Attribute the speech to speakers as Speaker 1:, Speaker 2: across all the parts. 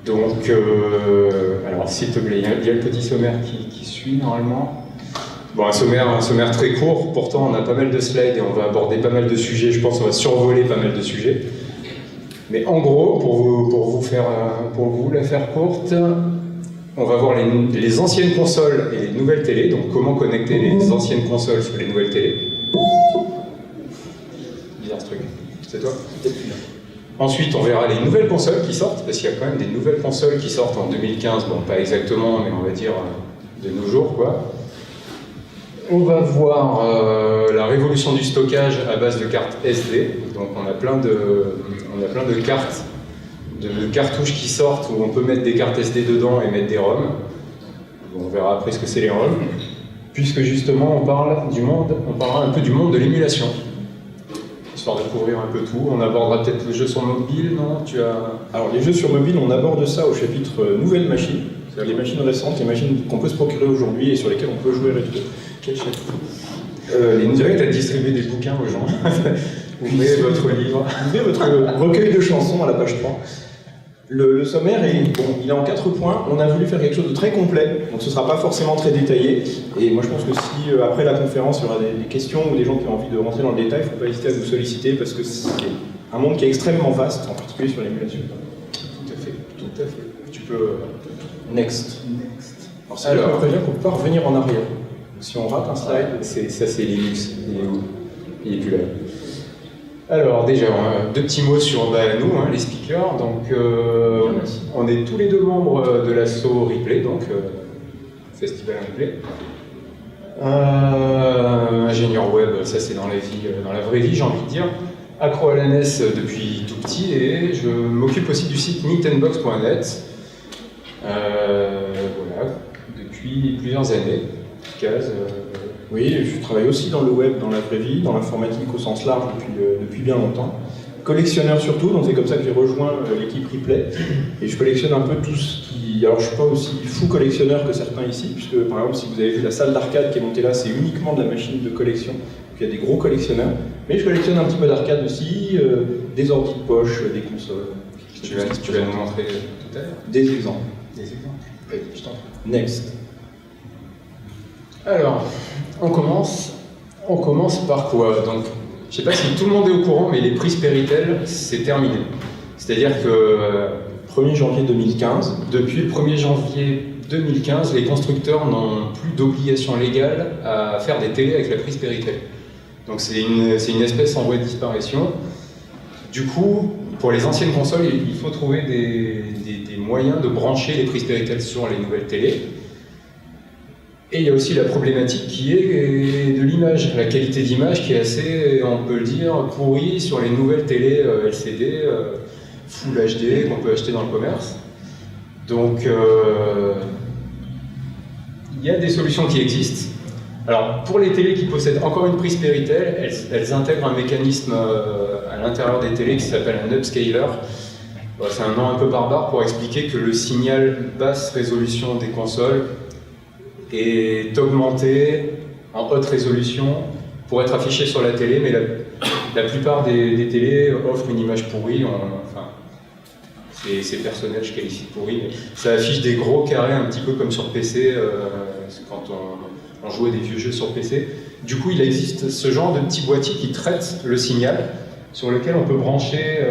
Speaker 1: Donc, alors s'il te plaît, il y a le petit sommaire qui suit normalement. Bon, un sommaire très court, pourtant on a pas mal de slides et on va aborder pas mal de sujets, je pense qu'on va survoler pas mal de sujets. Mais en gros, pour vous la faire courte, on va voir les anciennes consoles et les nouvelles télés, donc comment connecter les anciennes consoles sur les nouvelles télés. Bizarre ce truc, c'est toi ? Ensuite, on verra les nouvelles consoles qui sortent, parce qu'il y a quand même des nouvelles consoles qui sortent en 2015, bon pas exactement, mais on va dire de nos jours, quoi. On va voir la révolution du stockage à base de cartes SD. Donc on a plein de cartes, de cartouches qui sortent où on peut mettre des cartes SD dedans et mettre des ROM. On verra après ce que c'est les ROM. Puisque justement on parlera un peu du monde de l'émulation. Histoire de couvrir un peu tout. On abordera peut-être les jeux sur mobile, non ?
Speaker 2: Alors les jeux sur mobile, on aborde ça au chapitre nouvelles machines. C'est-à-dire les machines récentes, les machines qu'on peut se procurer aujourd'hui et sur lesquelles on peut jouer rétro. Quel chapitre
Speaker 1: Les nouvelles, tu as distribué des bouquins aux gens. Ouvrez votre livre.
Speaker 2: Ouvrez votre recueil de chansons à la page 3. Le sommaire il est en 4 points. On a voulu faire quelque chose de très complet, donc ce ne sera pas forcément très détaillé. Et moi je pense que si après la conférence il y aura des questions ou des gens qui ont envie de rentrer dans le détail, il ne faut pas hésiter à vous solliciter parce que c'est un monde qui est extrêmement vaste, en particulier sur l'émulation.
Speaker 1: Tout à fait. Tu peux...
Speaker 2: Next. Alors c'est là qu'on prévient qu'on ne peut pas revenir en arrière. Donc, si on rate un slide...
Speaker 1: Ça c'est Linux. Il est où ? Il n'est plus là. Alors déjà, deux petits mots sur nous, les speakers. Donc, on est tous les deux membres de l'asso Replay, donc Festival Replay. Ingénieur web, ça c'est dans la vraie vie, j'ai envie de dire. Accro à la NES depuis tout petit et je m'occupe aussi du site nintendox.net. Voilà, depuis plusieurs années.
Speaker 2: Oui, je travaille aussi dans le web, dans la vraie vie, dans l'informatique au sens large depuis bien longtemps. Collectionneur surtout, donc c'est comme ça que j'ai rejoint l'équipe Replay. Et je collectionne un peu tout ce qui... Alors je ne suis pas aussi fou collectionneur que certains ici, puisque par exemple si vous avez vu la salle d'arcade qui est montée là, c'est uniquement de la machine de collection. Donc il y a des gros collectionneurs. Mais je collectionne un petit peu d'arcade aussi, des ordi de poche, des consoles.
Speaker 1: Tu vas nous montrer tout à l'heure.
Speaker 2: Des exemples.
Speaker 1: Oui, je t'en prie.
Speaker 2: Next.
Speaker 1: Alors, on commence par quoi? Donc, je ne sais pas si tout le monde est au courant, mais les prix Speritel, c'est terminé. C'est-à-dire que
Speaker 2: 1er janvier 2015.
Speaker 1: Depuis le 1er janvier 2015, les constructeurs n'ont plus d'obligation légale à faire des télés avec la prise Speritel. Donc c'est une espèce en voie de disparition. Du coup, pour les anciennes consoles, il faut trouver des moyens de brancher les prises Speritel sur les nouvelles télés. Et il y a aussi la problématique qui est de l'image, la qualité d'image qui est assez, on peut le dire, pourrie sur les nouvelles télés LCD, Full HD qu'on peut acheter dans le commerce. Donc il y a des solutions qui existent. Alors pour les télés qui possèdent encore une prise Speritel, elles intègrent un mécanisme à l'intérieur des télés qui s'appelle un upscaler. C'est un nom un peu barbare pour expliquer que le signal basse résolution des consoles est augmenté en haute résolution pour être affiché sur la télé, mais la plupart des télés offrent une image pourrie. Enfin, c'est personnel, je qualifie de pourri, mais ça affiche des gros carrés un petit peu comme sur PC quand on jouait des vieux jeux sur PC. Du coup, il existe ce genre de petits boîtiers qui traitent le signal, sur lequel on peut brancher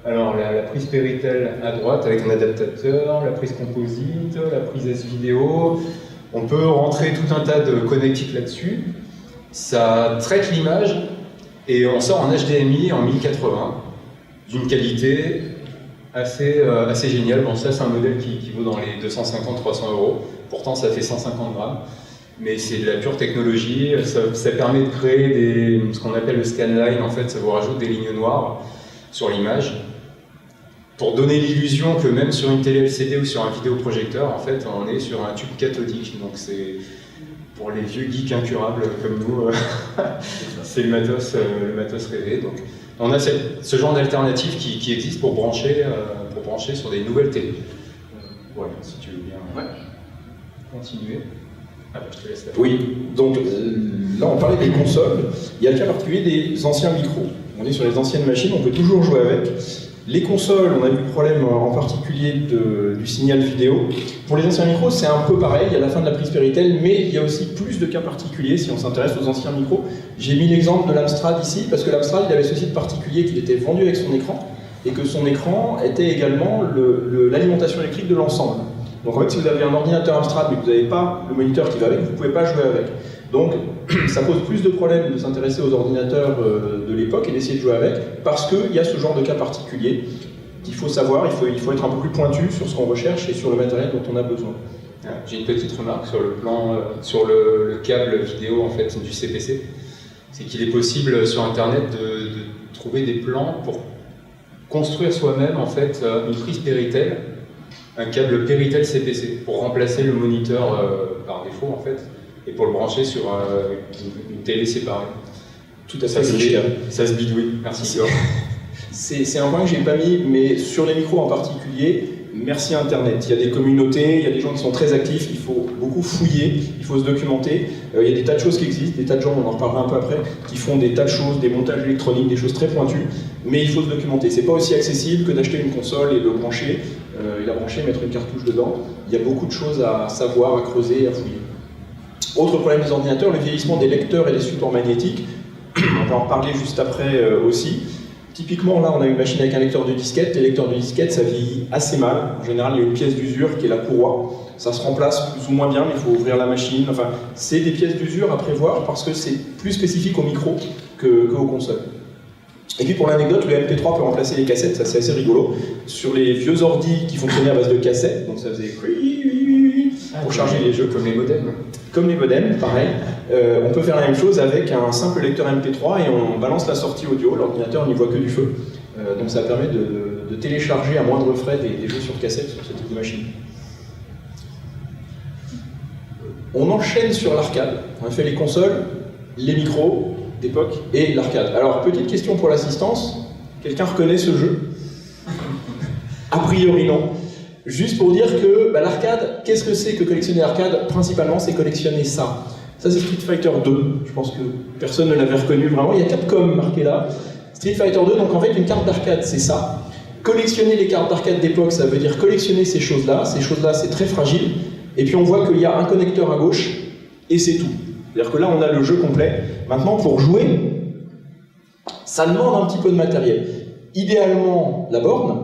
Speaker 1: alors la prise Speritel à droite avec un adaptateur, la prise composite, la prise S-Vidéo. On peut rentrer tout un tas de connectiques là-dessus. Ça traite l'image et on sort en HDMI en 1080 d'une qualité assez géniale. Bon, ça, c'est un modèle qui vaut dans les 250-300 euros. Pourtant, ça fait 150 grammes. Mais c'est de la pure technologie. Ça permet de créer ce qu'on appelle le scanline. En fait, ça vous rajoute des lignes noires sur l'image pour donner l'illusion que même sur une télé LCD ou sur un vidéoprojecteur, en fait, on est sur un tube cathodique. Donc c'est pour les vieux geeks incurables comme nous, c'est le matos rêvé. Donc on a ce genre d'alternative qui existe pour brancher sur des nouvelles télés. Voilà, si tu veux bien continuer. Ah, je te laisse là.
Speaker 2: Oui, donc là on parlait des consoles. Il y a le cas particulier des anciens micros. On est sur les anciennes machines, on peut toujours jouer avec. Les consoles, on a eu le problème en particulier du signal vidéo. Pour les anciens micros, c'est un peu pareil, il y a la fin de la prise Péritel, mais il y a aussi plus de cas particuliers si on s'intéresse aux anciens micros. J'ai mis l'exemple de l'Amstrad ici, parce que l'Amstrad, il avait ceci de particulier qu'il était vendu avec son écran, et que son écran était également l'alimentation électrique de l'ensemble. Donc en fait, si vous avez un ordinateur Amstrad, mais que vous n'avez pas le moniteur qui va avec, vous ne pouvez pas jouer avec. Donc ça pose plus de problèmes de s'intéresser aux ordinateurs de l'époque et d'essayer de jouer avec, parce qu'il y a ce genre de cas particulier qu'il faut savoir, il faut être un peu plus pointu sur ce qu'on recherche et sur le matériel dont on a besoin.
Speaker 1: J'ai une petite remarque sur le plan, sur le câble vidéo en fait, du CPC. C'est qu'il est possible sur Internet de trouver des plans pour construire soi-même en fait une prise Péritel, un câble Péritel CPC, pour remplacer le moniteur par défaut en fait, et pour le brancher sur une télé séparée.
Speaker 2: Tout à fait.
Speaker 1: Ça se bidouille. Merci.
Speaker 2: C'est un point que j'ai pas mis, mais sur les micros en particulier, merci Internet. Il y a des communautés, il y a des gens qui sont très actifs, il faut beaucoup fouiller, il faut se documenter. Il y a des tas de choses qui existent, des tas de gens, on en reparlera un peu après, qui font des tas de choses, des montages électroniques, des choses très pointues, mais il faut se documenter. C'est pas aussi accessible que d'acheter une console et de brancher, la brancher, mettre une cartouche dedans. Il y a beaucoup de choses à savoir, à creuser, à fouiller. Autre problème des ordinateurs, le vieillissement des lecteurs et des supports magnétiques. On va en reparler juste après aussi. Typiquement, là, on a une machine avec un lecteur de disquette. Les lecteurs de disquette, ça vieillit assez mal. En général, il y a une pièce d'usure qui est la courroie. Ça se remplace plus ou moins bien, mais il faut ouvrir la machine. Enfin, c'est des pièces d'usure à prévoir parce que c'est plus spécifique au micro qu'aux consoles. Et puis pour l'anecdote, le MP3 peut remplacer les cassettes, ça c'est assez rigolo. Sur les vieux ordi qui fonctionnaient à base de cassettes, donc ça faisait pour charger les jeux.
Speaker 1: Comme les modems.
Speaker 2: Comme les modems, pareil. On peut faire la même chose avec un simple lecteur MP3 et on balance la sortie audio, l'ordinateur n'y voit que du feu. Donc ça permet de télécharger à moindre frais des jeux sur cassette sur ce type de machine. On enchaîne sur l'arcade. On a fait les consoles, les micros d'époque et l'arcade. Alors, petite question pour l'assistance. Quelqu'un reconnaît ce jeu? A priori non. Juste pour dire que l'arcade, qu'est-ce que c'est que collectionner l'arcade? Principalement, c'est collectionner ça. Ça, c'est Street Fighter 2. Je pense que personne ne l'avait reconnu vraiment. Il y a Capcom marqué là. Street Fighter 2, donc en fait, une carte d'arcade, c'est ça. Collectionner les cartes d'arcade d'époque, ça veut dire collectionner ces choses-là. Ces choses-là, c'est très fragile. Et puis, on voit qu'il y a un connecteur à gauche, et c'est tout. C'est-à-dire que là, on a le jeu complet. Maintenant, pour jouer, ça demande un petit peu de matériel. Idéalement, la borne.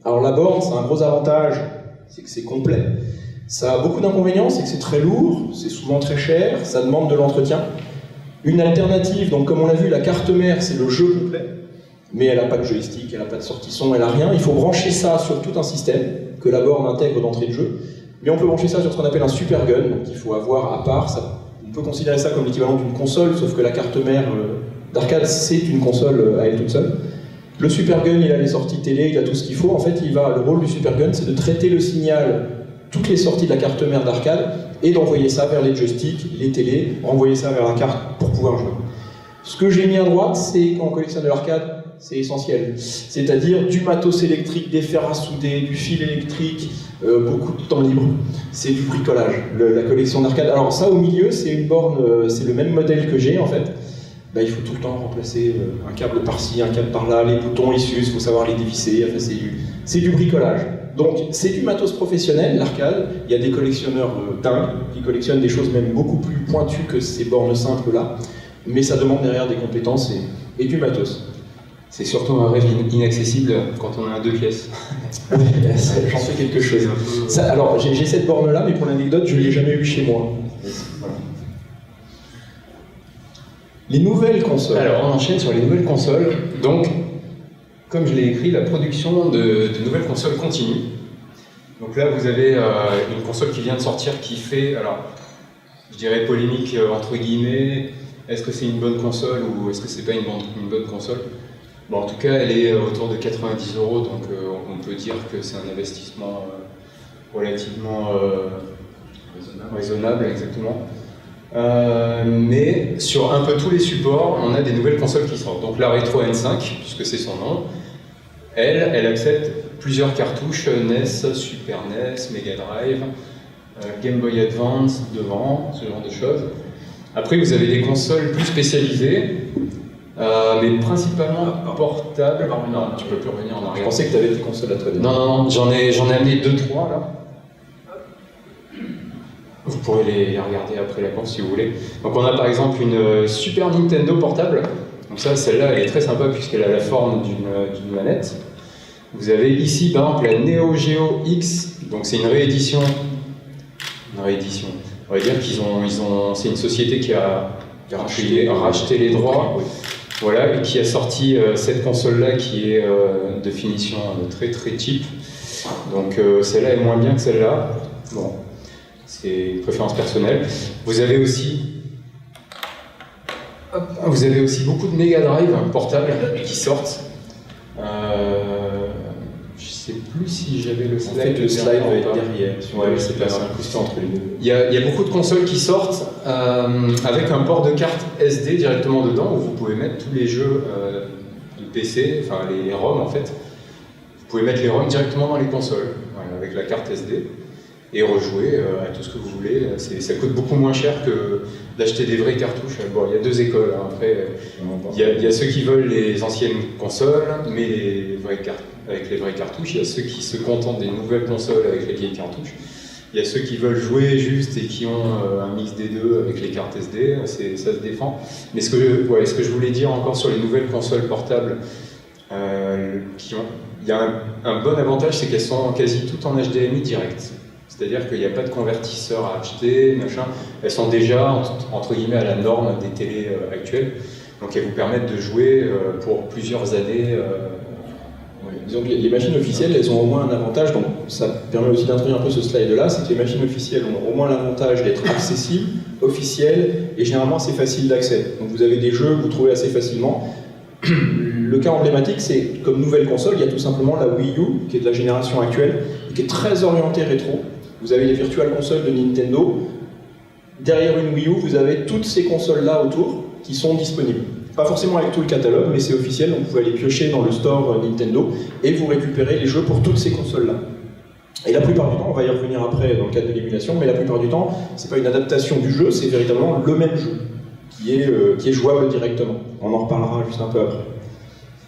Speaker 2: Alors la borne, c'est un gros avantage, c'est que c'est complet. Ça a beaucoup d'inconvénients, c'est que c'est très lourd, c'est souvent très cher, ça demande de l'entretien. Une alternative, donc comme on l'a vu, la carte mère, c'est le jeu complet, mais elle n'a pas de joystick, elle n'a pas de sortie son, elle n'a rien. Il faut brancher ça sur tout un système que la borne intègre d'entrée de jeu. Mais on peut brancher ça sur ce qu'on appelle un super gun, donc il faut avoir à part. Ça, on peut considérer ça comme l'équivalent d'une console, sauf que la carte mère d'arcade, c'est une console à elle toute seule. Le Super Gun, il a les sorties télé, il a tout ce qu'il faut. En fait, le rôle du Super Gun, c'est de traiter le signal, toutes les sorties de la carte mère d'arcade, et d'envoyer ça vers les joysticks, les télés, renvoyer ça vers la carte pour pouvoir jouer. Ce que j'ai mis à droite, c'est quand on collectionne de l'arcade, c'est essentiel. C'est-à-dire du matos électrique, des fers à souder, du fil électrique, beaucoup de temps libre. C'est du bricolage, la collection d'arcade. Alors ça, au milieu, c'est une borne, c'est le même modèle que j'ai, en fait. Il faut tout le temps remplacer un câble par-ci, un câble par-là, les boutons ils s'usent, il faut savoir les dévisser, enfin, c'est du bricolage. Donc c'est du matos professionnel, l'arcade. Il y a des collectionneurs dingues qui collectionnent des choses même beaucoup plus pointues que ces bornes simples là, mais ça demande derrière des compétences et du matos.
Speaker 1: C'est surtout un rêve inaccessible quand on a un 2 pièces.
Speaker 2: J'en sais quelque chose. Ça, alors j'ai cette borne là, mais pour l'anecdote, je ne l'ai jamais eu chez moi. Voilà. Les nouvelles consoles.
Speaker 1: Alors, on enchaîne sur les nouvelles consoles. Donc, comme je l'ai écrit, la production de nouvelles consoles continue. Donc là, vous avez une console qui vient de sortir qui fait, alors, je dirais polémique entre guillemets, est-ce que c'est une bonne console ou est-ce que c'est pas une bonne console? Bon, en tout cas, elle est autour de 90 €, donc on peut dire que c'est un investissement relativement raisonnable, exactement. Mais sur un peu tous les supports, on a des nouvelles consoles qui sortent. Donc la Retro N5, puisque c'est son nom, elle accepte plusieurs cartouches, NES, Super NES, Mega Drive, Game Boy Advance devant, ce genre de choses. Après, vous avez des consoles plus spécialisées, Mais principalement portable. Non, tu peux plus revenir en
Speaker 2: Je
Speaker 1: arrière.
Speaker 2: pensais que tu avais tes consoles à toi.
Speaker 1: Non, j'en ai amené 2-3 là. Vous pourrez les regarder après la course si vous voulez. Donc on a par exemple une Super Nintendo portable. Donc ça, celle-là, elle est très sympa puisqu'elle a la forme d'une manette. Vous avez ici par exemple la Neo Geo X. Donc c'est une réédition. On va dire c'est une société qui a racheté les droits.
Speaker 2: Oui.
Speaker 1: Voilà, et qui a sorti cette console-là qui est de finition très très cheap. Donc celle-là est moins bien que celle-là. Bon, c'est une préférence personnelle. Vous avez aussi beaucoup de Mega Drive portables qui sortent. Je sais plus si j'avais le slide.
Speaker 2: En fait, le slide va être derrière.
Speaker 1: Ouais, c'est pas grave.
Speaker 2: incrusté entre les deux.
Speaker 1: Il y a beaucoup de consoles qui sortent avec un port de carte SD directement dedans où vous pouvez mettre tous les jeux de PC, enfin les ROM en fait. Vous pouvez mettre les ROM directement dans les consoles, voilà, avec la carte SD et rejouer à tout ce que vous voulez. Ça coûte beaucoup moins cher que d'acheter des vraies cartouches. Bon, il y a deux écoles. Hein. Après, il y a ceux qui veulent les anciennes consoles, mais avec les vraies cartouches. Il y a ceux qui se contentent des nouvelles consoles avec les vieilles cartouches. Il y a ceux qui veulent jouer juste et qui ont un mix des deux avec les cartes SD, ça se défend. Mais ce que je voulais dire encore sur les nouvelles consoles portables, il y a un bon avantage, c'est qu'elles sont quasi toutes en HDMI direct. C'est-à-dire qu'il n'y a pas de convertisseur à acheter, machin. Elles sont déjà, entre guillemets, à la norme des télés actuelles. Donc elles vous permettent de jouer pour plusieurs années.
Speaker 2: Disons que les machines officielles, elles ont au moins un avantage, donc ça permet aussi d'introduire un peu ce slide-là, c'est que les machines officielles ont au moins l'avantage d'être accessibles, officielles, et généralement assez faciles d'accès. Donc vous avez des jeux que vous trouvez assez facilement. Le cas emblématique, c'est comme nouvelle console, il y a tout simplement la Wii U, qui est de la génération actuelle, et qui est très orientée rétro. Vous avez les Virtual Consoles de Nintendo. Derrière une Wii U, vous avez toutes ces consoles-là autour qui sont disponibles. Pas forcément avec tout le catalogue, mais c'est officiel, donc vous pouvez aller piocher dans le store Nintendo et vous récupérez les jeux pour toutes ces consoles-là. Et la plupart du temps, on va y revenir après dans le cadre de l'émulation, mais la plupart du temps, c'est pas une adaptation du jeu, c'est véritablement le même jeu qui est jouable directement. On en reparlera juste un peu après.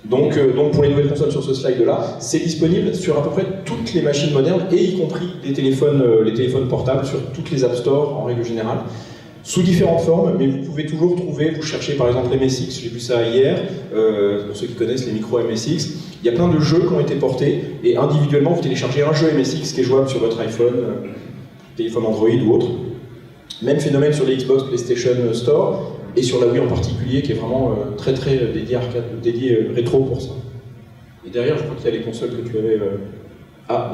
Speaker 2: Donc pour les nouvelles consoles sur ce slide-là, c'est disponible sur à peu près toutes les machines modernes, et y compris les téléphones portables, sur toutes les App Store en règle générale, sous différentes formes, mais vous pouvez toujours trouver, vous cherchez par exemple MSX, j'ai vu ça hier, pour ceux qui connaissent les micros MSX, il y a plein de jeux qui ont été portés, et individuellement vous téléchargez un jeu MSX qui est jouable sur votre iPhone, téléphone Android ou autre. Même phénomène sur les Xbox, PlayStation Store, et sur la Wii en particulier, qui est vraiment très dédié arcade, dédié rétro pour ça. Et derrière, je crois qu'il y a les consoles que tu avais...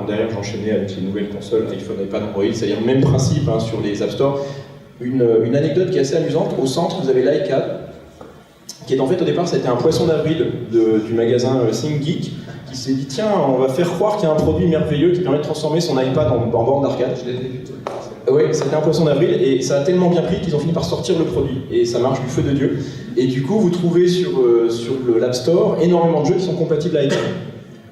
Speaker 2: derrière j'enchaînais avec les nouvelles consoles, iPhone, iPad, Android, c'est-à-dire le même principe hein, sur les App Store. Une anecdote qui est assez amusante, au centre vous avez l'iCad, qui est en fait au départ c'était un poisson d'avril du magasin ThinkGeek, qui s'est dit tiens on va faire croire qu'il y a un produit merveilleux qui permet de transformer son iPad en borne d'arcade. Oui, c'était un poisson d'avril et ça a tellement bien pris qu'ils ont fini par sortir le produit et ça marche du feu de Dieu. Et du coup vous trouvez sur l'App Store énormément de jeux qui sont compatibles à iPad.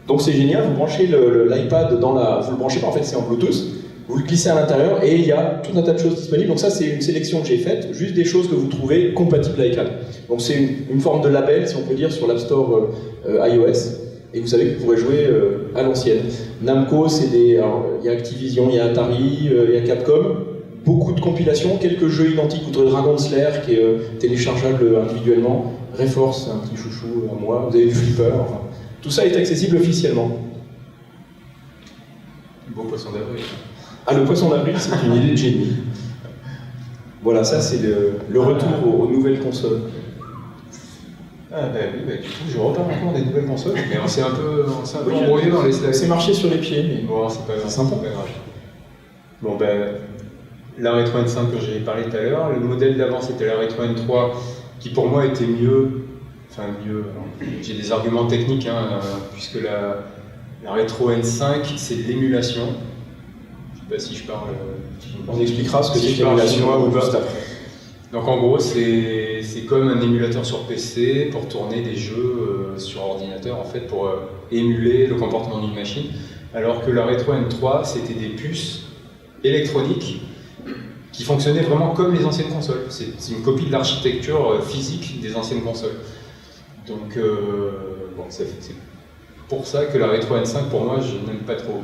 Speaker 2: Donc c'est génial, vous branchez l'iPad dans vous le branchez pas, en fait c'est en Bluetooth. Vous le glissez à l'intérieur et il y a tout un tas de choses disponibles. Donc ça, c'est une sélection que j'ai faite, juste des choses que vous trouvez compatibles à iCal. Donc c'est une forme de label, si on peut dire, sur l'App Store iOS. Et vous savez que vous pourrez jouer à l'ancienne. Namco, il y a Activision, il y a Atari, il y a Capcom. Beaucoup de compilations, quelques jeux identiques. Vous trouvez Dragon Slayer qui est téléchargeable individuellement. Reforce, un petit chouchou à moi. Vous avez du Flipper. Enfin, tout ça est accessible officiellement.
Speaker 1: Beau poisson d'avril.
Speaker 2: Ah, le poisson d'avril, c'est une idée de génie. Voilà, ça c'est le retour aux nouvelles consoles.
Speaker 1: Ah oui, du coup, je reparle encore des nouvelles consoles, mais on s'est un peu embrouillé dans les slides.
Speaker 2: C'est marché sur les pieds, mais
Speaker 1: bon, c'est pas grave.
Speaker 2: C'est sympa.
Speaker 1: Pas grave. Bon, la Retro N5 que j'ai parlé tout à l'heure, le modèle d'avant c'était la Retro N3, qui pour moi était mieux. Enfin, mieux. J'ai des arguments techniques, hein, puisque la Retro N5, c'est de l'émulation. Je sais pas si je parle.
Speaker 2: On expliquera ce que c'est l'émulation
Speaker 1: ou
Speaker 2: juste
Speaker 1: pas.
Speaker 2: après.
Speaker 1: Donc en gros, c'est comme un émulateur sur PC pour tourner des jeux sur ordinateur, en fait, pour émuler le comportement d'une machine. Alors que la Retro N3, c'était des puces électroniques qui fonctionnaient vraiment comme les anciennes consoles. C'est une copie de l'architecture physique des anciennes consoles. Donc, bon, c'est pour ça que la Retro N5, pour moi, je n'aime pas trop.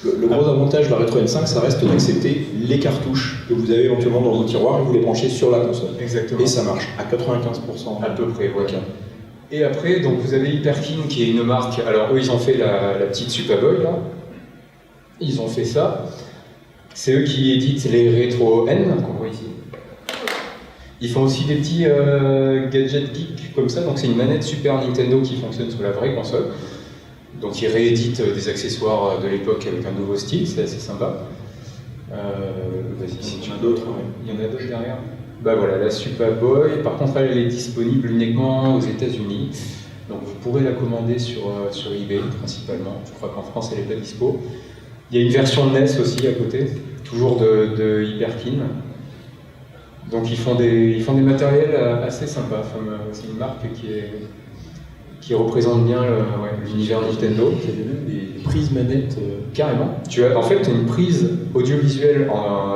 Speaker 2: Le gros avantage de la Retro N5, ça reste d'accepter les cartouches que vous avez éventuellement dans vos tiroirs et vous les branchez sur la console.
Speaker 1: Exactement.
Speaker 2: Et ça marche à 95%.
Speaker 1: À peu près, voilà. Et après, donc, vous avez Hyperkin, qui est une marque. Alors, eux, ils ont fait la petite Superboy, là. Ils ont fait ça. C'est eux qui éditent les Retro N, qu'on voit ici. Ils font aussi des petits gadgets geeks comme ça. Donc, c'est une manette Super Nintendo qui fonctionne sur la vraie console. Donc ils rééditent des accessoires de l'époque avec un nouveau style, c'est assez sympa. Vas-y, si tu veux. Il y en a d'autres derrière. Bah voilà, la Superboy. Par contre, elle est disponible uniquement aux États-Unis. Donc vous pourrez la commander sur eBay principalement. Je crois qu'en France, elle n'est pas dispo. Il y a une version NES aussi à côté, toujours de Hyperkin. Donc ils font des matériels assez sympas. Enfin, c'est une marque qui représente bien l'univers Nintendo.
Speaker 2: Il y avait même des prises manettes.
Speaker 1: Carrément. Tu as en fait une prise audiovisuelle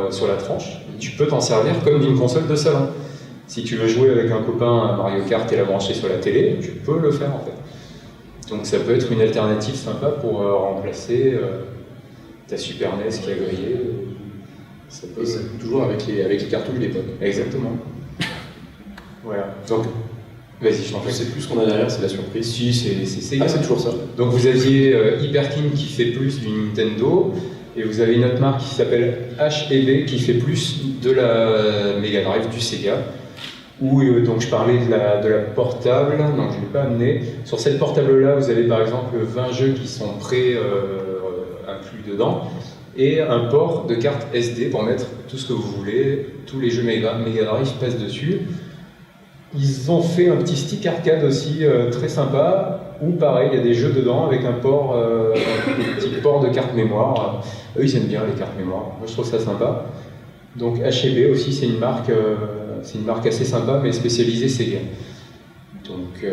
Speaker 1: sur la tranche. Tu peux t'en servir comme d'une console de salon. Si tu veux jouer avec un copain à Mario Kart et la brancher sur la télé, tu peux le faire en fait. Donc ça peut être une alternative sympa pour remplacer ta Super NES qui a grillé.
Speaker 2: Ça peut toujours avec les cartouches d'époque.
Speaker 1: Exactement. Voilà. Donc, vas-y, je t'en prie.
Speaker 2: Je sais plus ce qu'on a derrière, c'est la surprise.
Speaker 1: Si, c'est Sega.
Speaker 2: Ah, c'est toujours ça.
Speaker 1: Donc vous aviez Hyperkin qui fait plus du Nintendo, et vous avez une autre marque qui s'appelle H&B qui fait plus de la Mega Drive, du Sega. Où donc je parlais de la portable, donc je ne l'ai pas amené. Sur cette portable-là, vous avez par exemple 20 jeux qui sont inclus dedans, et un port de carte SD pour mettre tout ce que vous voulez. Tous les jeux Mega Drive passent dessus. Ils ont fait un petit stick arcade aussi très sympa, où pareil, il y a des jeux dedans avec un petit port de carte mémoire. Eux, ils aiment bien les cartes mémoire. Moi, je trouve ça sympa. Donc H&B aussi, c'est une marque assez sympa, mais spécialisée Sega. Donc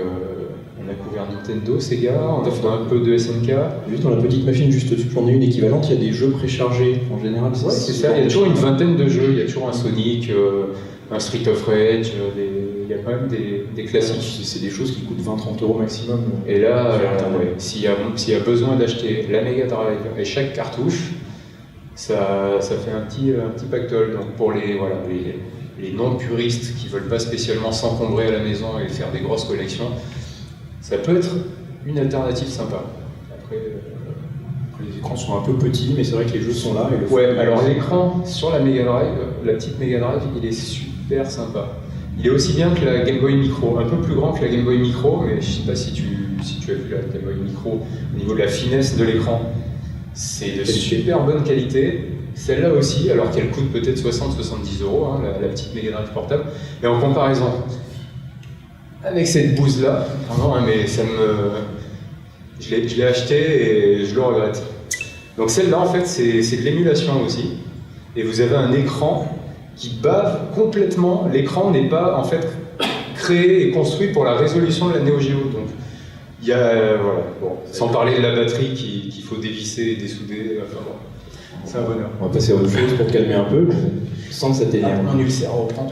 Speaker 1: on a couvert Nintendo, Sega, on a fait un peu de SNK.
Speaker 2: Juste dans la petite machine juste au-dessus, j'en ai une équivalente, il y a des jeux préchargés en général.
Speaker 1: Ouais, c'est ça, il y a toujours une vingtaine de jeux, il y a toujours un Sonic, un Street of Rage, il y a quand même des classiques.
Speaker 2: C'est des choses qui coûtent 20-30 € maximum.
Speaker 1: Et là, s'il y a besoin d'acheter la Mega Drive et chaque cartouche, ça fait un petit pactole. Donc pour les non-puristes qui ne veulent pas spécialement s'encombrer à la maison et faire des grosses collections, ça peut être une alternative sympa. Après,
Speaker 2: les écrans sont un peu petits, mais c'est vrai que les jeux sont là.
Speaker 1: Alors l'écran sur la Mega Drive, la petite Mega Drive, il est super sympa. Il est aussi bien que la Game Boy Micro, un peu plus grand que la Game Boy Micro, mais je ne sais pas si tu as vu la Game Boy Micro au niveau de la finesse de l'écran. C'est de super bonne qualité. Celle-là aussi, alors qu'elle coûte peut-être 60-70 €, la petite Mega Drive portable. Et en comparaison avec cette bouse-là, pardon, mais je l'ai acheté et je le regrette. Donc celle-là, en fait, c'est de l'émulation aussi. Et vous avez un écran qui bave complètement. L'écran n'est pas, en fait, créé et construit pour la résolution de la Neo Geo. Donc, il y a, sans parler de la batterie qu'il faut dévisser et dessouder. Enfin, bon. C'est un bonheur.
Speaker 2: On va passer à autre chose pour calmer un peu, sans que ça t'énerve.
Speaker 1: Un ulcère reprend.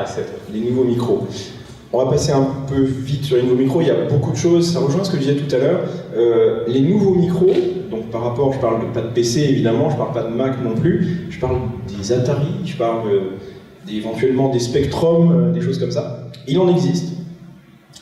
Speaker 2: C'est les nouveaux micros. On va passer un peu vite sur les nouveaux micros. Il y a beaucoup de choses. Ça rejoint ce que je disais tout à l'heure. Les nouveaux micros, donc par rapport, je parle pas de PC évidemment, je parle pas de Mac non plus. Je parle des Atari, je parle éventuellement des Spectrum, des choses comme ça. Il en existe.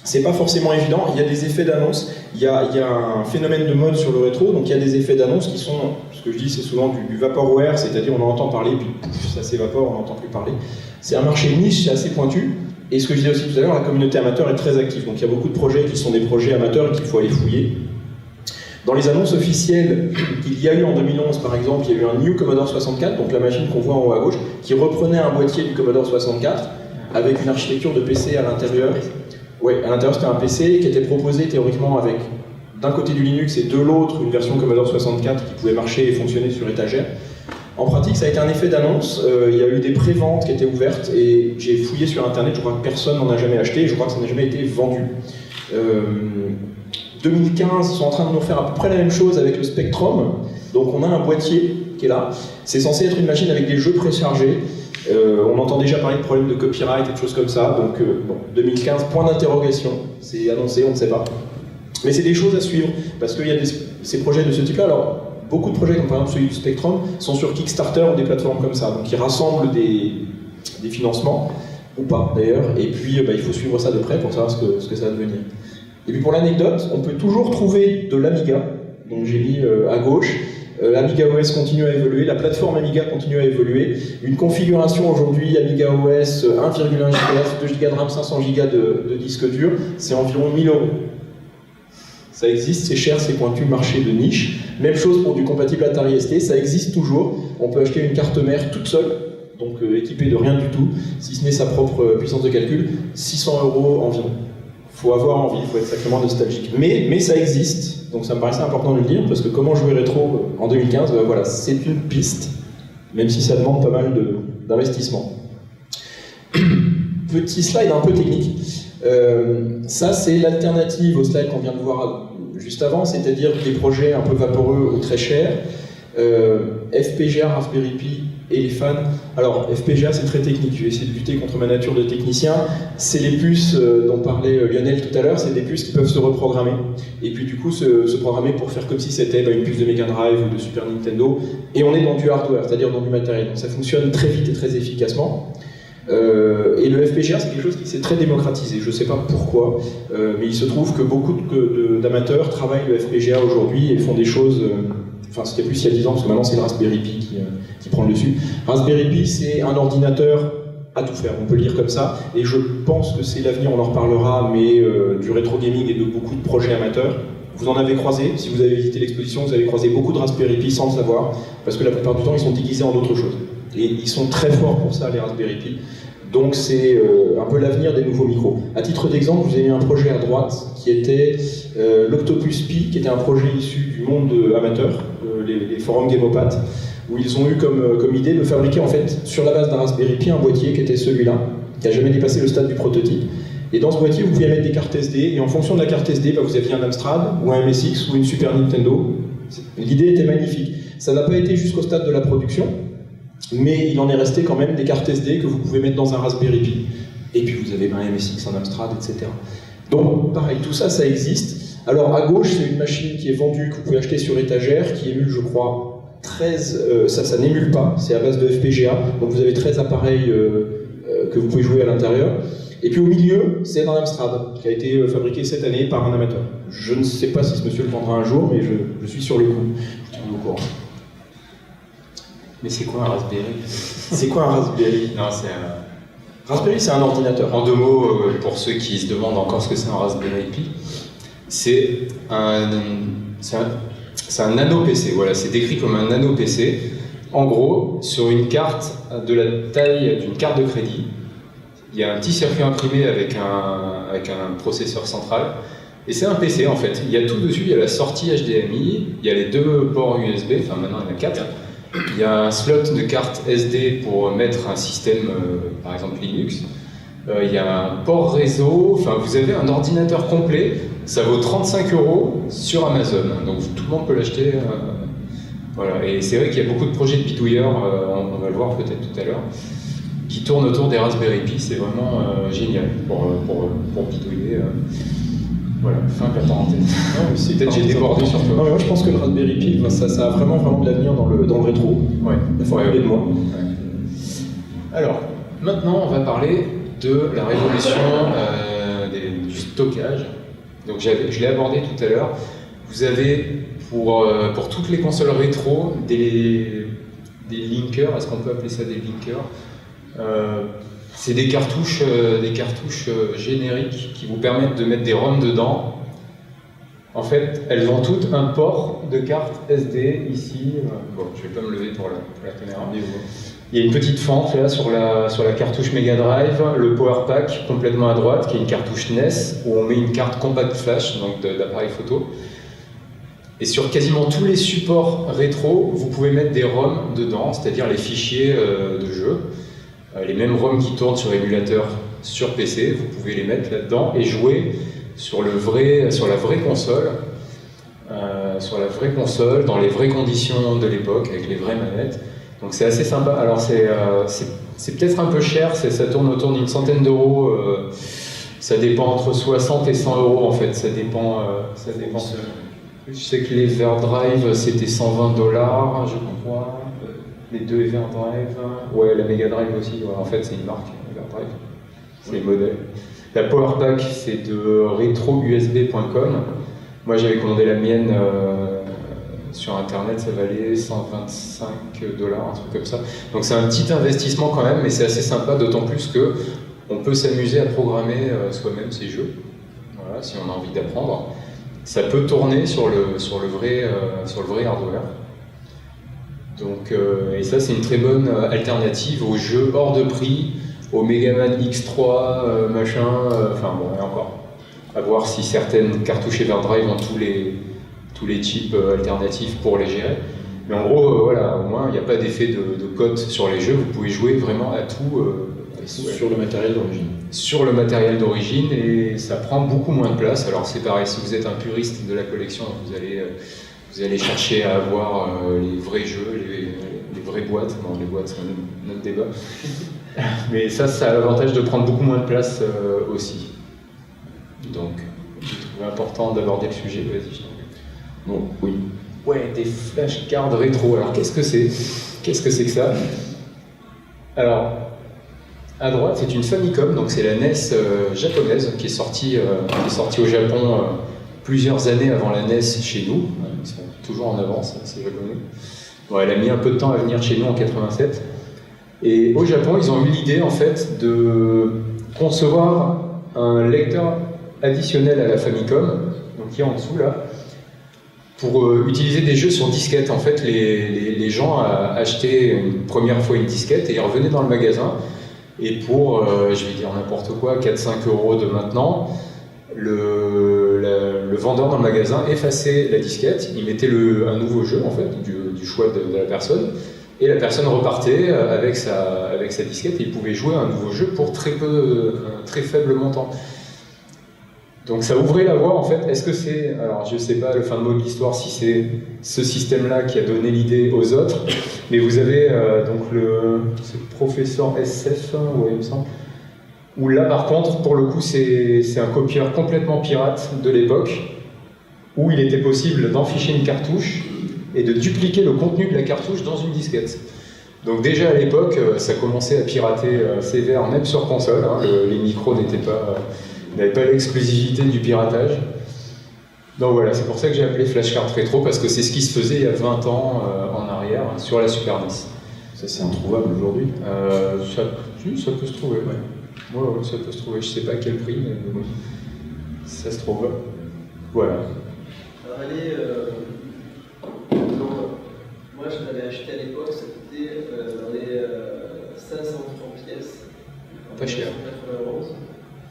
Speaker 2: C'est pas forcément évident, il y a des effets d'annonce, il y a un phénomène de mode sur le rétro, donc il y a des effets d'annonce qui sont, ce que je dis c'est souvent du vaporware, c'est-à-dire on en entend parler, puis pouf, ça s'évapore, on n'entend plus parler. C'est un marché niche, c'est assez pointu, et ce que je disais aussi tout à l'heure, la communauté amateur est très active, donc il y a beaucoup de projets qui sont des projets amateurs et qu'il faut aller fouiller. Dans les annonces officielles qu'il y a eu en 2011 par exemple, il y a eu un New Commodore 64, donc la machine qu'on voit en haut à gauche, qui reprenait un boîtier du Commodore 64, avec une architecture de PC à l'intérieur. Oui, à l'intérieur c'était un PC qui était proposé théoriquement avec d'un côté du Linux et de l'autre une version Commodore 64 qui pouvait marcher et fonctionner sur étagère. En pratique ça a été un effet d'annonce, il y a eu des préventes qui étaient ouvertes et j'ai fouillé sur internet, je crois que personne n'en a jamais acheté et je crois que ça n'a jamais été vendu. 2015 ils sont en train de nous faire à peu près la même chose avec le Spectrum, donc on a un boîtier qui est là, c'est censé être une machine avec des jeux préchargés. On entend déjà parler de problèmes de copyright et de choses comme ça, donc 2015, point d'interrogation, c'est annoncé, on ne sait pas. Mais c'est des choses à suivre, parce qu'il y a ces projets de ce type-là. Alors, beaucoup de projets, comme par exemple celui du Spectrum, sont sur Kickstarter ou des plateformes comme ça, donc ils rassemblent des financements, ou pas d'ailleurs, et puis il faut suivre ça de près pour savoir ce que ça va devenir. Et puis pour l'anecdote, on peut toujours trouver de l'Amiga, donc j'ai mis à gauche. Amiga OS continue à évoluer, la plateforme Amiga continue à évoluer. Une configuration aujourd'hui Amiga OS 1,1 GHz, 2 Go de RAM, 500 Go de disque dur, c'est environ 1 000 €. Ça existe, c'est cher, c'est pointu, marché de niche. Même chose pour du compatible Atari ST, ça existe toujours. On peut acheter une carte mère toute seule, donc équipée de rien du tout, si ce n'est sa propre puissance de calcul, 600 € environ. Il faut avoir envie, il faut être sacrément nostalgique. Mais ça existe, donc ça me paraissait important de le dire, parce que comment jouer rétro en 2015, voilà, c'est une piste, même si ça demande pas mal d'investissement. Petit slide un peu technique. Ça, c'est l'alternative au slide qu'on vient de voir juste avant, c'est-à-dire des projets un peu vaporeux ou très chers. FPGA, Raspberry Pi et les fans. Alors, FPGA, c'est très technique. Je vais essayer de lutter contre ma nature de technicien. C'est les puces dont parlait Lionel tout à l'heure. C'est des puces qui peuvent se reprogrammer. Et puis, du coup, se programmer pour faire comme si c'était une puce de Mega Drive ou de Super Nintendo. Et on est dans du hardware, c'est-à-dire dans du matériel. Donc, ça fonctionne très vite et très efficacement. Et le FPGA, c'est quelque chose qui s'est très démocratisé. Je ne sais pas pourquoi, mais il se trouve que beaucoup d'amateurs travaillent le FPGA aujourd'hui et font des choses. Enfin, c'était plus il y a 10 ans, parce que maintenant c'est le Raspberry Pi qui prend le dessus. Raspberry Pi, c'est un ordinateur à tout faire, on peut le dire comme ça, et je pense que c'est l'avenir, on en reparlera, mais du rétro gaming et de beaucoup de projets amateurs. Vous en avez croisé, si vous avez visité l'exposition, vous avez croisé beaucoup de Raspberry Pi sans le savoir, parce que la plupart du temps, ils sont déguisés en autre chose. Et ils sont très forts pour ça, les Raspberry Pi. Donc c'est un peu l'avenir des nouveaux micros. À titre d'exemple, je vous ai mis un projet à droite qui était l'Octopus Pi, qui était un projet issu du monde amateur, les forums Gameopat, où ils ont eu comme idée de fabriquer en fait sur la base d'un Raspberry Pi un boîtier qui était celui-là, qui n'a jamais dépassé le stade du prototype. Et dans ce boîtier, vous pouviez mettre des cartes SD, et en fonction de la carte SD, vous aviez un Amstrad, ou un MSX, ou une Super Nintendo. L'idée était magnifique. Ça n'a pas été jusqu'au stade de la production, mais il en est resté quand même des cartes SD que vous pouvez mettre dans un Raspberry Pi. Et puis vous avez un MSX, un Amstrad, etc. Donc pareil, tout ça, ça existe. Alors à gauche, c'est une machine qui est vendue, que vous pouvez acheter sur étagère, qui émule, je crois, 13... ça n'émule pas, c'est à base de FPGA. Donc vous avez 13 appareils que vous pouvez jouer à l'intérieur. Et puis au milieu, c'est un Amstrad, qui a été fabriqué cette année par un amateur. Je ne sais pas si ce monsieur le vendra un jour, mais je suis sur le coup. Je tiens au courant.
Speaker 1: Mais c'est quoi un Raspberry?
Speaker 2: C'est quoi un Raspberry?
Speaker 1: Non, c'est un...
Speaker 2: Raspberry, c'est un ordinateur.
Speaker 1: En deux mots, pour ceux qui se demandent encore ce que c'est un Raspberry Pi, c'est un nano PC. Voilà, c'est décrit comme un nano PC. En gros, sur une carte de la taille d'une carte de crédit, il y a un petit circuit imprimé avec un processeur central. Et c'est un PC en fait. Il y a tout dessus, il y a la sortie HDMI, il y a les deux ports USB, enfin maintenant il y en a 4. Il y a un slot de carte SD pour mettre un système, par exemple Linux. Il y a un port réseau, enfin vous avez un ordinateur complet, ça vaut 35 € sur Amazon, donc tout le monde peut l'acheter. Voilà. Et c'est vrai qu'il y a beaucoup de projets de bidouilleurs, on va le voir peut-être tout à l'heure, qui tournent autour des Raspberry Pi, c'est vraiment génial pour bidouiller. Voilà, fin de la parenthèse. Peut-être j'ai débordé sur toi.
Speaker 2: Non, mais moi je pense que le Raspberry Pi, ça a vraiment de l'avenir dans le rétro.
Speaker 1: Ouais.
Speaker 2: Il faut parler de moi.
Speaker 1: Ouais. Alors, maintenant on va parler de la révolution du stockage. Donc je l'ai abordé tout à l'heure. Vous avez pour toutes les consoles rétro des linkers, est-ce qu'on peut appeler ça des linkers? C'est des cartouches génériques qui vous permettent de mettre des ROM dedans. En fait, elles ont toutes un port de carte SD ici. Bon, je vais pas me lever pour la caméra. Il y a une petite fente là sur la cartouche Mega Drive, le Power Pack complètement à droite, qui est une cartouche NES où on met une carte compact flash, donc d'appareil photo. Et sur quasiment tous les supports rétro, vous pouvez mettre des ROM dedans, c'est-à-dire les fichiers de jeu. Les mêmes ROM qui tournent sur émulateur sur PC, vous pouvez les mettre là-dedans et jouer sur la vraie console, dans les vraies conditions de l'époque, avec les vraies manettes. Donc c'est assez sympa. Alors c'est peut-être un peu cher, ça tourne autour d'une centaine d'euros. Ça dépend entre 60 et 100 euros en fait. Ça dépend. Je sais que l'Everdrive c'était 120 $, je crois. Les deux Everdrive. Ouais, la Mega Drive aussi. Ouais, en fait, c'est une marque, Everdrive. C'est le modèle. La Powerpack, c'est de retrousb.com. Moi, j'avais commandé la mienne sur Internet, ça valait 125 $, un truc comme ça. Donc c'est un petit investissement quand même, mais c'est assez sympa, d'autant plus que on peut s'amuser à programmer soi-même ces jeux. Voilà, si on a envie d'apprendre. Ça peut tourner sur le vrai hardware. Donc, et ça, c'est une très bonne alternative aux jeux hors de prix, au Mega Man X3, machin, enfin bon, et encore. À voir si certaines cartouches Everdrive ont tous les chips alternatifs pour les gérer. Mais en gros, voilà, au moins, il n'y a pas d'effet de cote sur les jeux, vous pouvez jouer vraiment à tout.
Speaker 2: Sur le matériel d'origine.
Speaker 1: Sur le matériel d'origine, et ça prend beaucoup moins de place. Alors c'est pareil, si vous êtes un puriste de la collection, vous allez chercher à avoir les vrais jeux, les vraies boîtes. Bon, les boîtes, c'est un autre débat. Mais ça a l'avantage de prendre beaucoup moins de place aussi. Donc, je trouve important d'aborder le sujet. Vas-y.
Speaker 2: Bon, oui.
Speaker 1: Ouais, des flashcards rétro. Alors, qu'est-ce que c'est que ça? Alors, à droite, c'est une Famicom, donc c'est la NES japonaise qui est sortie au Japon plusieurs années avant la NES chez nous. Ils sont toujours en avance, ces japonais. Bon, elle a mis un peu de temps à venir chez nous en 87. Et au Japon, ils ont eu l'idée en fait de concevoir un lecteur additionnel à la Famicom, donc qui est en dessous là, pour utiliser des jeux sur disquette. En fait, les gens achetaient une première fois une disquette et ils revenaient dans le magasin. Et pour, je vais dire n'importe quoi, 4-5 euros de maintenant, le vendeur dans le magasin effaçait la disquette, il mettait un nouveau jeu en fait, du choix de la personne, et la personne repartait avec sa disquette et il pouvait jouer à un nouveau jeu pour un très faible montant. Donc ça ouvrait la voie en fait. Est-ce que c'est, alors je sais pas le fin mot de l'histoire si c'est ce système-là qui a donné l'idée aux autres, mais vous avez donc c'est le professeur SF, ouais, il me semble, où là par contre pour le coup c'est un copieur complètement pirate de l'époque, où il était possible d'enficher une cartouche et de dupliquer le contenu de la cartouche dans une disquette. Donc déjà à l'époque ça commençait à pirater sévère même sur console, hein, les micros n'avaient pas l'exclusivité du piratage. Donc voilà, c'est pour ça que j'ai appelé Flashcard Rétro, parce que c'est ce qui se faisait il y a 20 ans en arrière sur la Super NES.
Speaker 2: Ça c'est introuvable aujourd'hui.
Speaker 1: Ça peut se trouver, ouais. Ouais, ça peut se trouver, je sais pas à quel prix, mais oui. Ça se trouve. Voilà.
Speaker 3: Alors moi je l'avais acheté à l'époque, ça coûtait dans les 500 francs pièce.
Speaker 1: Pas cher.
Speaker 3: 91.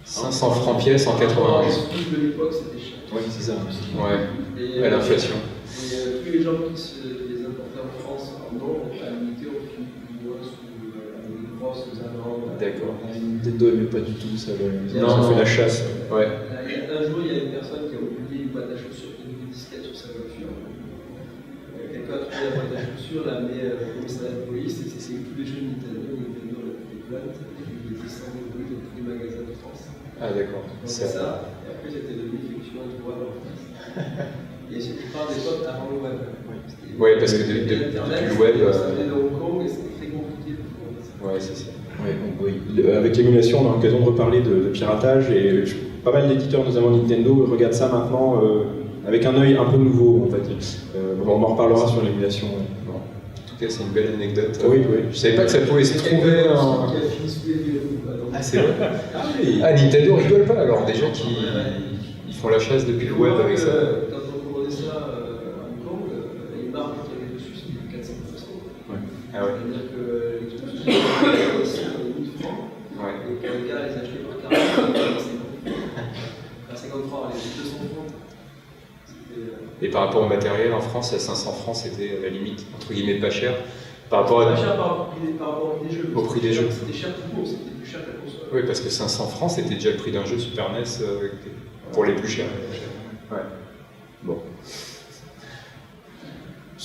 Speaker 1: 500 francs pièce en 91.
Speaker 3: De l'époque, c'était cher.
Speaker 2: Oui, c'est ça.
Speaker 1: Ouais, à l'inflation.
Speaker 3: Et tous les gens qui les importaient en France en nombre, à limiter au prix du bois sous une grosse amende.
Speaker 1: D'accord.
Speaker 2: Nintendo n'aimait pas du tout ça.
Speaker 1: Ils ont fait la chasse. Ouais.
Speaker 3: Un jour, il y a une personne qui a oublié une boîte à chaussures, une disquette sur sa voiture. Quelqu'un a trouvé la boîte à chaussures, l'a amené au commissariat de police, et c'est tous les jeux Nintendo l'a fait plainte, et il est descendu au bout de tous les magasins de France.
Speaker 1: Ah d'accord.
Speaker 3: C'est ça, et après c'était devenu effectivement du web en France. Et je parle d'époque avant le web.
Speaker 1: Oui, parce que depuis le web.
Speaker 3: Ça venait de Hong Kong et c'était très compliqué.
Speaker 1: Ouais, c'est ça.
Speaker 2: Ouais, oui. Avec l'émulation, on a l'occasion de reparler de piratage, et pas mal d'éditeurs, notamment Nintendo, regardent ça maintenant avec un œil un peu nouveau, on va dire. On en reparlera sur l'émulation.
Speaker 1: Bon. En tout cas, c'est une belle anecdote.
Speaker 2: Oui, oui.
Speaker 1: Je savais pas que ça pouvait se trouver en. Ah, c'est vrai.
Speaker 2: Ah oui.
Speaker 1: Ah, Nintendo rigole pas alors, déjà ils font la chasse depuis le web avec ça.
Speaker 3: Quand on commandait ça à Hong Kong, les marques qui avaient dessus c'était 400%.
Speaker 2: Ouais.
Speaker 1: Ah ouais.
Speaker 3: C'est-à-dire que l'exposition c'était 1000 francs.
Speaker 1: Ouais.
Speaker 3: Et quand les gars les achetaient par 40 par 50 francs, les 200 francs.
Speaker 1: Et par rapport au matériel, en France, à 500 francs, c'était à la limite, entre guillemets, pas cher. Par rapport
Speaker 3: pas cher par rapport au prix des jeux.
Speaker 1: Au prix des jeux.
Speaker 3: C'était cher pour nous, c'était plus cher que la console.
Speaker 1: Oui, parce que 500 francs, c'était déjà le prix d'un jeu Super NES pour les plus chers. Ouais. Bon.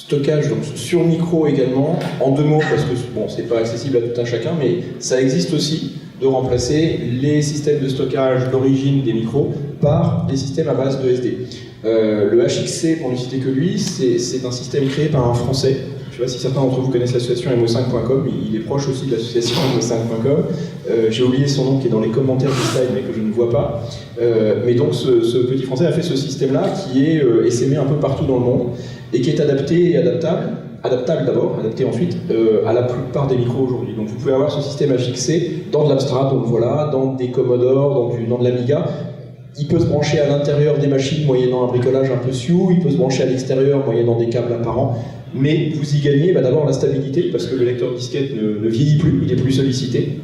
Speaker 2: stockage donc, sur micro également, en 2 mots, parce que bon, c'est pas accessible à tout un chacun, mais ça existe aussi de remplacer les systèmes de stockage d'origine des micros par des systèmes à base de SD. Le HXC, pour ne citer que lui, c'est un système créé par un Français. Je ne sais pas si certains d'entre vous connaissent l'association mo5.com, il est proche aussi de l'association mo5.com. J'ai oublié son nom qui est dans les commentaires du slide mais que je ne vois pas. Mais donc ce petit Français a fait ce système-là qui est essaimé un peu partout dans le monde et qui est adapté et adaptable d'abord, adapté ensuite à la plupart des micros aujourd'hui. Donc vous pouvez avoir ce système HXC dans de l'Amstrad, donc voilà, dans des Commodore, dans de l'Amiga. Il peut se brancher à l'intérieur des machines moyennant un bricolage un peu sioux, il peut se brancher à l'extérieur moyennant des câbles apparents, mais vous y gagnez d'abord la stabilité, parce que le lecteur disquette ne vieillit plus, il est plus sollicité,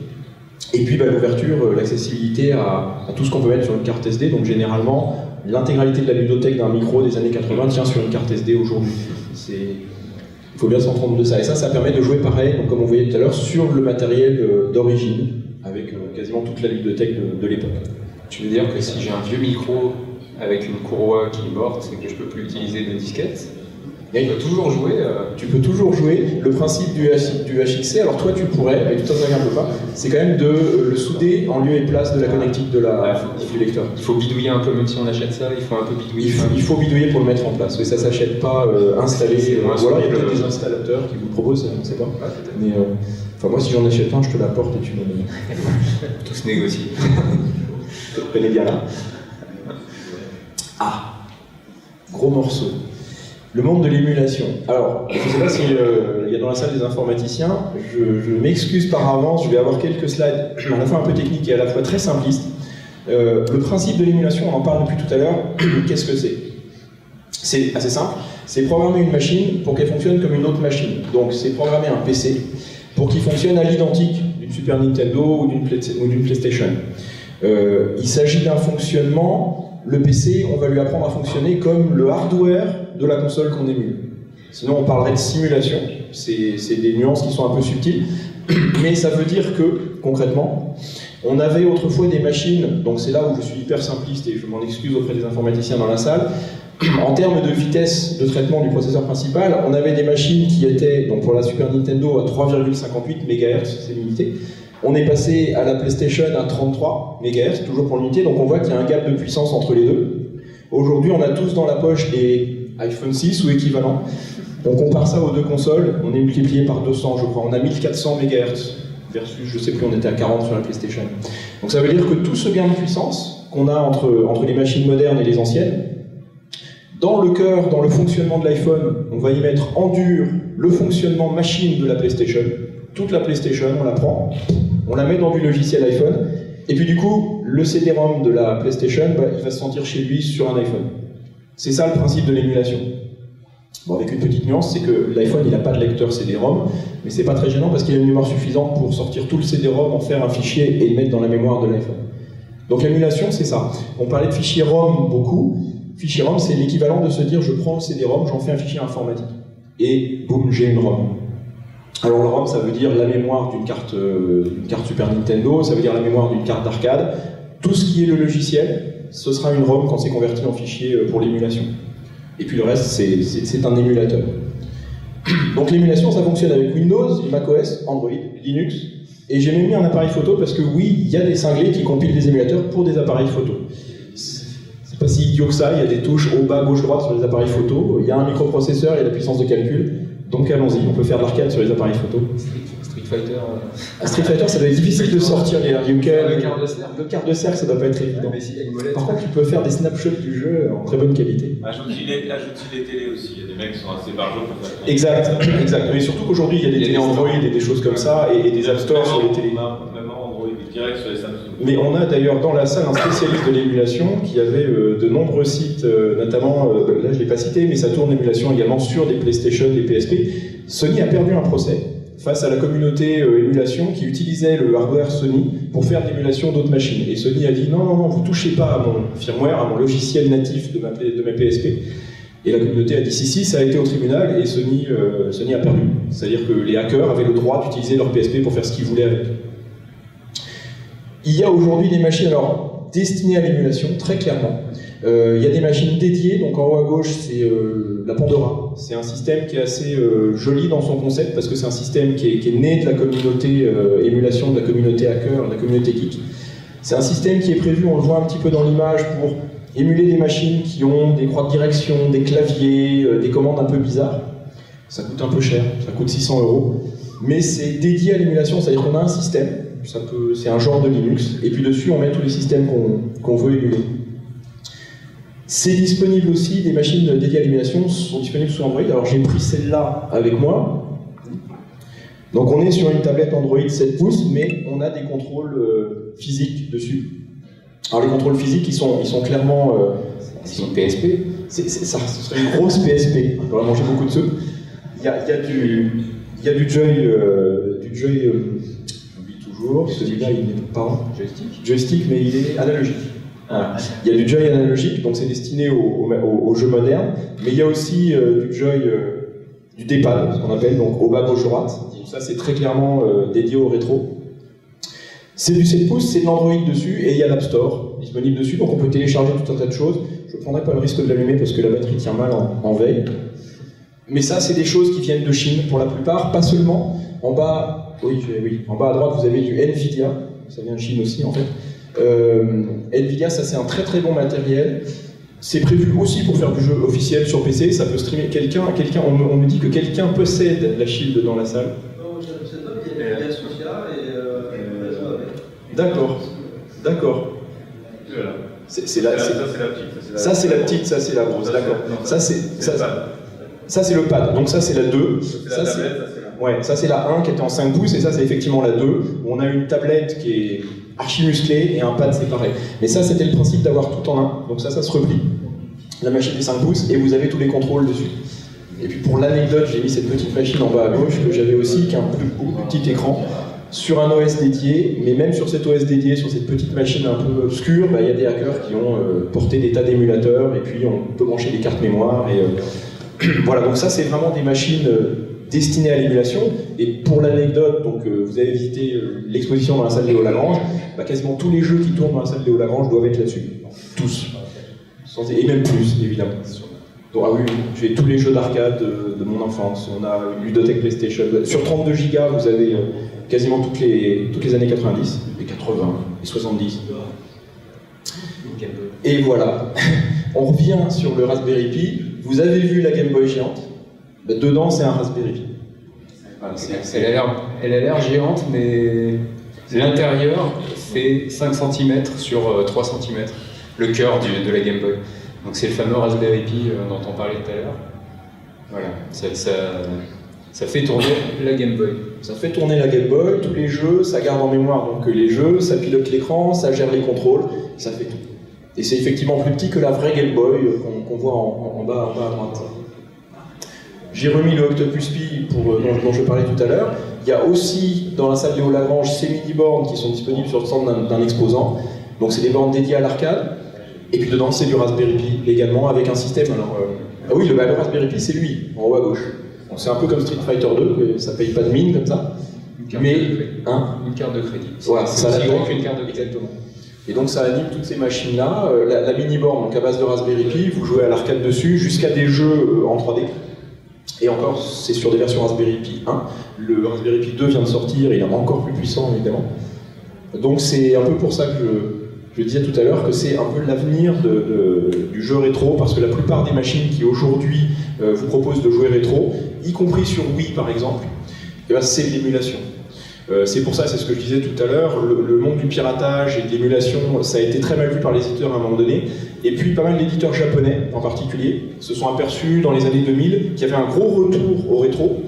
Speaker 2: et puis l'ouverture, l'accessibilité à tout ce qu'on peut mettre sur une carte SD, donc généralement l'intégralité de la ludothèque d'un micro des années 80 tient sur une carte SD aujourd'hui. Il faut bien s'entendre de ça, et ça permet de jouer pareil, donc comme on voyait tout à l'heure, sur le matériel d'origine, avec quasiment toute la ludothèque de l'époque.
Speaker 1: Tu veux dire que si j'ai un vieux micro avec une courroie qui est morte et que je peux plus utiliser de disquette, je peux toujours jouer
Speaker 2: Tu peux toujours jouer. Le principe du HXC, alors toi tu pourrais, mais tout ça ne peut pas, c'est quand même de le souder en lieu et place de la connectique du lecteur.
Speaker 1: Il faut bidouiller un peu, même si on achète ça, il faut un peu bidouiller.
Speaker 2: Il faut bidouiller pour le mettre en place. Et ça ne s'achète pas installé. Voilà, il y a peut-être des installateurs qui vous le proposent, on ne sait pas. Mais moi si j'en achète un, je te l'apporte et tu me le...
Speaker 1: Tout se négocie.
Speaker 2: Je te connais bien là. Ah, gros morceau. Le monde de l'émulation. Alors, je ne sais pas s'il y a dans la salle des informaticiens, je m'excuse par avance, je vais avoir quelques slides à la fois un peu techniques et à la fois très simplistes. Le principe de l'émulation, on en parle depuis tout à l'heure, qu'est-ce que c'est? C'est assez simple, c'est programmer une machine pour qu'elle fonctionne comme une autre machine. Donc c'est programmer un PC pour qu'il fonctionne à l'identique d'une Super Nintendo ou d'une PlayStation. Il s'agit d'un fonctionnement, le PC, on va lui apprendre à fonctionner comme le hardware de la console qu'on émule. Sinon on parlerait de simulation, c'est des nuances qui sont un peu subtiles, mais ça veut dire que, concrètement, on avait autrefois des machines, donc c'est là où je suis hyper simpliste et je m'en excuse auprès des informaticiens dans la salle, en termes de vitesse de traitement du processeur principal, on avait des machines qui étaient, donc pour la Super Nintendo, à 3,58 MHz, c'est limité. On est passé à la PlayStation à 33 MHz, toujours pour l'unité, donc on voit qu'il y a un gap de puissance entre les deux. Aujourd'hui, on a tous dans la poche des iPhone 6 ou équivalent. On compare ça aux deux consoles, on est multiplié par 200, je crois. On a 1400 MHz versus, je sais plus, on était à 40 sur la PlayStation. Donc ça veut dire que tout ce gain de puissance qu'on a entre les machines modernes et les anciennes, dans le cœur, dans le fonctionnement de l'iPhone, on va y mettre en dur le fonctionnement machine de la PlayStation. Toute la PlayStation, on la prend, on la met dans du logiciel iPhone, et puis du coup, le CD-ROM de la PlayStation, il va se sentir chez lui sur un iPhone. C'est ça le principe de l'émulation. Bon, avec une petite nuance, c'est que l'iPhone, il n'a pas de lecteur CD-ROM, mais c'est pas très gênant parce qu'il a une mémoire suffisante pour sortir tout le CD-ROM, en faire un fichier et le mettre dans la mémoire de l'iPhone. Donc l'émulation, c'est ça. On parlait de fichier ROM beaucoup. Fichier ROM, c'est l'équivalent de se dire je prends le CD-ROM, j'en fais un fichier informatique. Et boum, j'ai une ROM. Alors le ROM, ça veut dire la mémoire d'une carte Super Nintendo, ça veut dire la mémoire d'une carte d'arcade. Tout ce qui est le logiciel, ce sera une ROM quand c'est converti en fichier pour l'émulation. Et puis le reste, c'est un émulateur. Donc l'émulation, ça fonctionne avec Windows, macOS, Android, Linux. Et j'ai même mis un appareil photo parce que oui, il y a des cinglés qui compilent des émulateurs pour des appareils photo. C'est pas si idiot que ça, il y a des touches haut, bas, gauche, droite sur les appareils photo. Il y a un microprocesseur, il y a la puissance de calcul. Donc allons-y, on peut faire de l'arcade sur les appareils photo.
Speaker 1: Street Fighter.
Speaker 2: Street Fighter, ça doit être difficile de sortir les Ryuken.
Speaker 1: Le quart de cercle.
Speaker 2: Le quart de cercle, ça doit pas être évident.
Speaker 1: Mais si, il y a une molette.
Speaker 2: Par contre, tu peux faire des snapshots du jeu en très bonne qualité.
Speaker 4: Ajoute-y les télés aussi, il y a des mecs qui sont assez barjots pour faire.
Speaker 2: Exact. Mais surtout qu'aujourd'hui, il y a des télés Android et des choses comme ça, et des App Store sur les télés.
Speaker 4: Même Android, direct sur les Samsung.
Speaker 2: Mais on a d'ailleurs dans la salle un spécialiste de l'émulation qui avait de nombreux sites, notamment, là je ne l'ai pas cité, mais ça tourne l'émulation également sur des PlayStation, des PSP. Sony a perdu un procès face à la communauté émulation qui utilisait le hardware Sony pour faire de l'émulation d'autres machines. Et Sony a dit non, vous touchez pas à mon firmware, à mon logiciel natif de mes PSP. Et la communauté a dit si, ça a été au tribunal et Sony a perdu. C'est-à-dire que les hackers avaient le droit d'utiliser leur PSP pour faire ce qu'ils voulaient avec. Il y a aujourd'hui des machines, alors destinées à l'émulation, très clairement. Il y a des machines dédiées, donc en haut à gauche, c'est la Pandora. C'est un système qui est assez joli dans son concept, parce que c'est un système qui est né de la communauté émulation, de la communauté hacker, de la communauté geek. C'est un système qui est prévu, on le voit un petit peu dans l'image, pour émuler des machines qui ont des croix de direction, des claviers, des commandes un peu bizarres. Ça coûte un peu cher, ça coûte 600 €, mais c'est dédié à l'émulation, c'est-à-dire qu'on a un système, c'est un genre de Linux, et puis dessus on met tous les systèmes qu'on veut émuler. C'est disponible aussi, des machines dédiées à l'émulation sont disponibles sous Android. Alors j'ai pris celle-là avec moi. Donc on est sur une tablette Android 7 pouces, mais on a des contrôles physiques dessus. Alors les contrôles physiques, ils sont clairement...
Speaker 1: Ils sont PSP.
Speaker 2: Ça, ce serait une grosse PSP. On va manger beaucoup de soupe. Il y a du Joy... j'oublie toujours, celui-là il n'est pas... Joystick, mais il est analogique. Voilà. Il y a du Joy analogique, donc c'est destiné aux jeux modernes, mais il y a aussi du Joy, du D-pad, ce qu'on appelle, donc au bas gauche-droite. Ça c'est très clairement dédié au rétro. C'est du 7 pouces, c'est de l'Android dessus, et il y a l'App Store disponible dessus, donc on peut télécharger tout un tas de choses. Je ne prendrai pas le risque de l'allumer parce que la batterie tient mal en veille. Mais ça, c'est des choses qui viennent de Chine pour la plupart, pas seulement. En bas, en bas à droite, vous avez du NVIDIA, ça vient de Chine aussi en fait. NVIDIA, ça c'est un très très bon matériel. C'est prévu aussi pour faire du jeu officiel sur PC, ça peut streamer. On me dit que quelqu'un possède la Shield dans la salle.
Speaker 3: Non, je ne sais pas, il y a Sophia et réseau avec.
Speaker 2: D'accord.
Speaker 4: Voilà.
Speaker 2: Ça
Speaker 4: c'est la petite.
Speaker 2: Ça c'est la petite, ça c'est la grosse, d'accord. Ça c'est le pad, donc ça c'est la 2.
Speaker 4: Ça c'est la tablette, ça c'est la...
Speaker 2: Ouais, ça c'est la 1 qui était en 5 pouces, et ça c'est effectivement la 2, où on a une tablette qui est archi musclée et un pad séparé. Mais ça c'était le principe d'avoir tout en un, donc ça se replie. La machine est 5 pouces et vous avez tous les contrôles dessus. Et puis pour l'anecdote, j'ai mis cette petite machine en bas à gauche que j'avais aussi, qui a un beaucoup plus petit écran, sur un OS dédié, mais même sur cet OS dédié, sur cette petite machine un peu obscure, il y a des hackers qui ont porté des tas d'émulateurs, et puis on peut brancher des cartes mémoire, et voilà, donc ça c'est vraiment des machines destinées à l'émulation, et pour l'anecdote, donc vous avez visité l'exposition dans la salle Léo Lagrange, quasiment tous les jeux qui tournent dans la salle Léo Lagrange doivent être là-dessus, tous, et même plus, évidemment. Donc, ah oui, j'ai tous les jeux d'arcade de mon enfance. On a une ludothèque PlayStation. Sur 32 Go, vous avez quasiment toutes les années 90, les 80, les 70. Et voilà. On revient sur le Raspberry Pi. Vous avez vu la Game Boy géante. Dedans, c'est un Raspberry Pi.
Speaker 1: Voilà, elle a l'air géante, mais l'intérieur fait 5 cm sur 3 cm. Le cœur de la Game Boy. Donc c'est le fameux Raspberry Pi dont on parlait tout à l'heure. Voilà, ça fait tourner la Game Boy.
Speaker 2: Ça fait tourner la Game Boy, tous les jeux, ça garde en mémoire donc les jeux, ça pilote l'écran, ça gère les contrôles, ça fait tout. Et c'est effectivement plus petit que la vraie Game Boy qu'on voit en bas à droite. J'ai remis le Octopus Pi dont je parlais tout à l'heure. Il y a aussi dans la salle Léo Lagrange ces mini-bornes qui sont disponibles sur le stand d'un exposant. Donc c'est des bornes dédiées à l'arcade. Et puis dedans, c'est du Raspberry Pi également avec un système. Alors, ah oui, le Raspberry Pi, c'est lui, en haut à gauche. C'est un peu comme Street Fighter 2, ça paye pas de mine comme ça.
Speaker 1: Une carte de crédit.
Speaker 2: Voilà,
Speaker 1: c'est aussi grand qu'une carte de crédit.
Speaker 2: Exactement. Et donc ça anime toutes ces machines-là. La mini-borne, donc à base de Raspberry Pi, vous jouez à l'arcade dessus, jusqu'à des jeux en 3D. Et encore, c'est sur des versions Raspberry Pi 1. Le Raspberry Pi 2 vient de sortir, il est encore plus puissant évidemment. Donc c'est un peu pour ça que je disais tout à l'heure que c'est un peu l'avenir du jeu rétro, parce que la plupart des machines qui aujourd'hui vous proposent de jouer rétro, y compris sur Wii par exemple, c'est de l'émulation. C'est pour ça, c'est ce que je disais tout à l'heure, le monde du piratage et de l'émulation, ça a été très mal vu par les éditeurs à un moment donné, et puis pas mal d'éditeurs japonais en particulier se sont aperçus dans les années 2000 qu'il y avait un gros retour au rétro,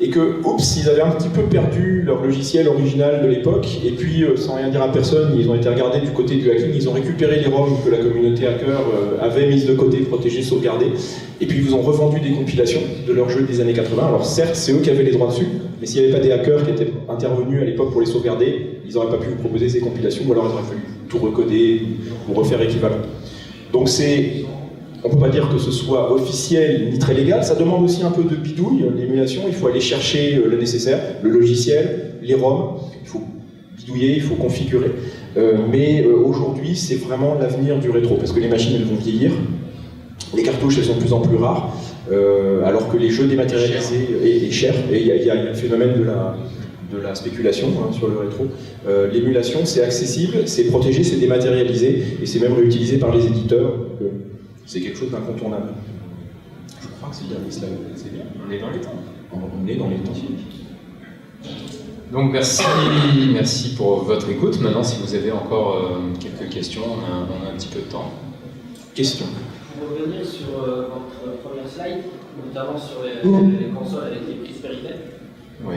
Speaker 2: et que, oups, ils avaient un petit peu perdu leur logiciel original de l'époque, et puis, sans rien dire à personne, ils ont été regardés du côté du hacking, ils ont récupéré les ROM que la communauté hacker avait mises de côté, protégées, sauvegardées, et puis ils vous ont revendu des compilations de leurs jeux des années 80. Alors certes, c'est eux qui avaient les droits dessus, mais s'il n'y avait pas des hackers qui étaient intervenus à l'époque pour les sauvegarder, ils n'auraient pas pu vous proposer ces compilations, ou alors il aurait fallu tout recoder ou refaire équivalent. Donc on ne peut pas dire que ce soit officiel ni très légal, ça demande aussi un peu de bidouille, l'émulation, il faut aller chercher le nécessaire, le logiciel, les ROM, il faut bidouiller, il faut configurer. Mais aujourd'hui, c'est vraiment l'avenir du rétro, parce que les machines, elles vont vieillir, les cartouches, elles sont de plus en plus rares, alors que les jeux dématérialisés est cher, et il y a le phénomène de la spéculation sur le rétro. L'émulation, c'est accessible, c'est protégé, c'est dématérialisé, et c'est même réutilisé par les éditeurs. C'est quelque chose d'incontournable. Je crois que c'est le dernier slide. C'est bien.
Speaker 1: On est dans les temps.
Speaker 2: On est dans les temps.
Speaker 1: Donc merci pour votre écoute. Maintenant, si vous avez encore quelques questions, on a un petit peu de temps.
Speaker 2: Question.
Speaker 5: Pour revenir sur votre première slide, notamment sur les consoles avec les prises Péritel.
Speaker 1: Oui.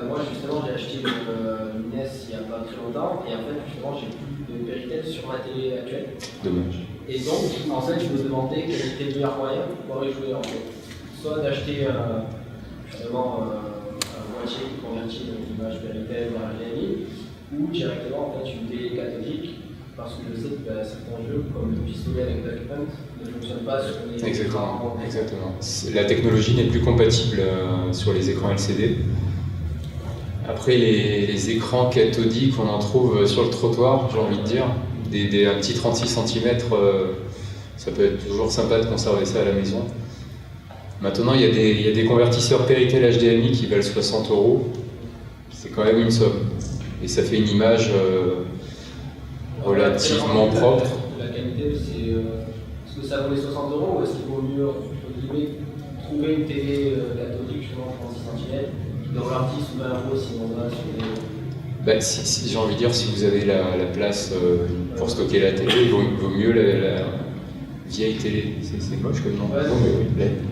Speaker 5: Moi justement j'ai acheté une NES il n'y a pas très longtemps et en fait justement j'ai plus de Péritel sur ma télé actuelle.
Speaker 1: Dommage.
Speaker 5: Et donc en fait je me demandais quel était le meilleur moyen pour pouvoir y jouer en fait. Soit d'acheter justement un boîtier qui convertit donc l'image Péritel vers HDMI ou directement en fait une télé cathodique parce que je sais que certains jeux comme le pistolet avec Duck Hunt ne fonctionnent pas sur les écrans.
Speaker 1: Exactement. La technologie n'est plus compatible sur les écrans LCD. Après, les écrans cathodiques, on en trouve sur le trottoir, j'ai envie de dire. Un petit 36 cm, ça peut être toujours sympa de conserver ça à la maison. Maintenant, il y a des convertisseurs Péritel HDMI qui valent 60 €. C'est quand même une somme. Et ça fait une image relativement propre.
Speaker 5: La qualité, c'est est-ce que ça vaut les 60 € ou est-ce qu'il vaut mieux trouver une télé cathodique, justement, 36 cm qui convertisse sous 20 € si on va sur les...
Speaker 1: Si j'ai envie de dire, si vous avez la place pour stocker la télé, il vaut mieux la vieille télé. C'est moche comme nom.
Speaker 5: Ouais,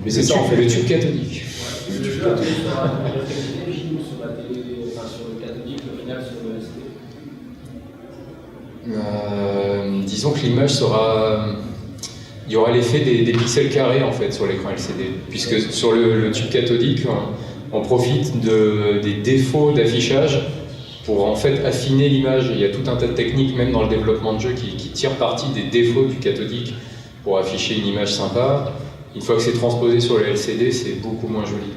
Speaker 2: mais c'est ça en fait.
Speaker 1: Le tube cathodique.
Speaker 5: Ouais, le jeu après sera la meilleure qualité, joue sur la télé, enfin sur le cathodique, au final sur le LCD.
Speaker 1: Disons que l'image sera... Il y aura l'effet des pixels carrés en fait sur l'écran LCD, puisque sur le tube cathodique, on profite des défauts d'affichage pour en fait affiner l'image. Il y a tout un tas de techniques, même dans le développement de jeu, qui tirent parti des défauts du cathodique pour afficher une image sympa. Une fois que c'est transposé sur le LCD, c'est beaucoup moins joli.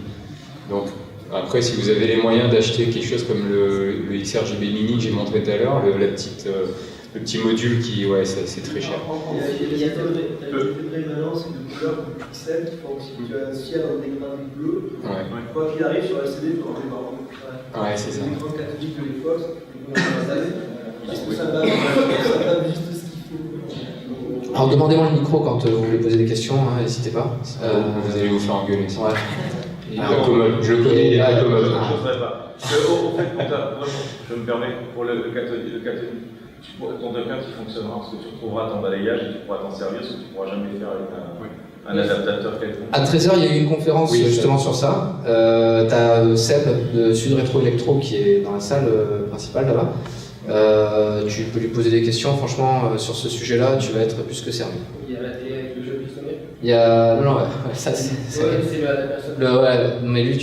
Speaker 1: Donc après, si vous avez les moyens d'acheter quelque chose comme le XRGB Mini que j'ai montré tout à l'heure, le petit module qui, ouais, c'est très cher.
Speaker 3: Il y a des prévalences de couleurs de pixels qui font que si tu as un ciel en dégradé bleu, quoi qu'il arrive sur la CD, tu vas en marron.
Speaker 1: Ouais, c'est ça.
Speaker 3: L'écran cathodique de l'époque, juste ça va juste ce qu'il faut.
Speaker 6: Alors demandez-moi le micro quand vous voulez poser des questions, n'hésitez pas.
Speaker 1: Vous allez vous faire engueuler.
Speaker 6: Ouais.
Speaker 1: La commode, je le connais, il est la commode.
Speaker 4: Je n'oserais pas. Au fait, moi, je me permets, pour le cathodique, ton Duck Hunt qui fonctionnera, parce que tu retrouveras ton balayage et tu pourras t'en servir, parce que tu ne pourras jamais faire avec un adaptateur quelconque.
Speaker 6: À 13h, il y a eu une conférence justement sur ça. Tu as Seb de Sud Rétro Electro qui est dans la salle principale là-bas. Tu peux lui poser des questions, franchement, sur ce sujet-là, tu vas être plus que servi.
Speaker 5: Il y a la télé avec le jeu pistolet.
Speaker 6: Il y a... Non, ouais, ça c'est...
Speaker 5: C'est la personne.
Speaker 6: Ouais, mais lui,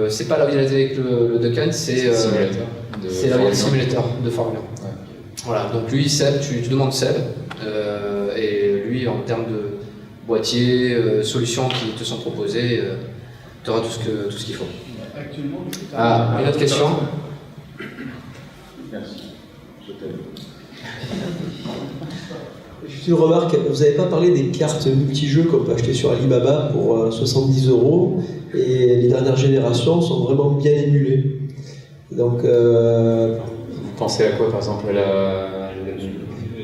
Speaker 6: c'est pas là où il y a la télé avec le Duck Hunt, c'est là où il y a le simulateur de Formule 1. Ouais. Voilà, donc lui, Seb, tu demandes Seb, et lui, en termes de boîtier, solutions qui te sont proposées, tu auras tout ce qu'il faut.
Speaker 3: Actuellement,
Speaker 6: une autre question?
Speaker 4: Merci. Je t'aime.
Speaker 7: Juste une remarque, vous n'avez pas parlé des cartes multijeux qu'on peut acheter sur Alibaba pour 70 €, et les dernières générations sont vraiment bien émulées. Donc,
Speaker 1: Vous pensez à quoi, par exemple,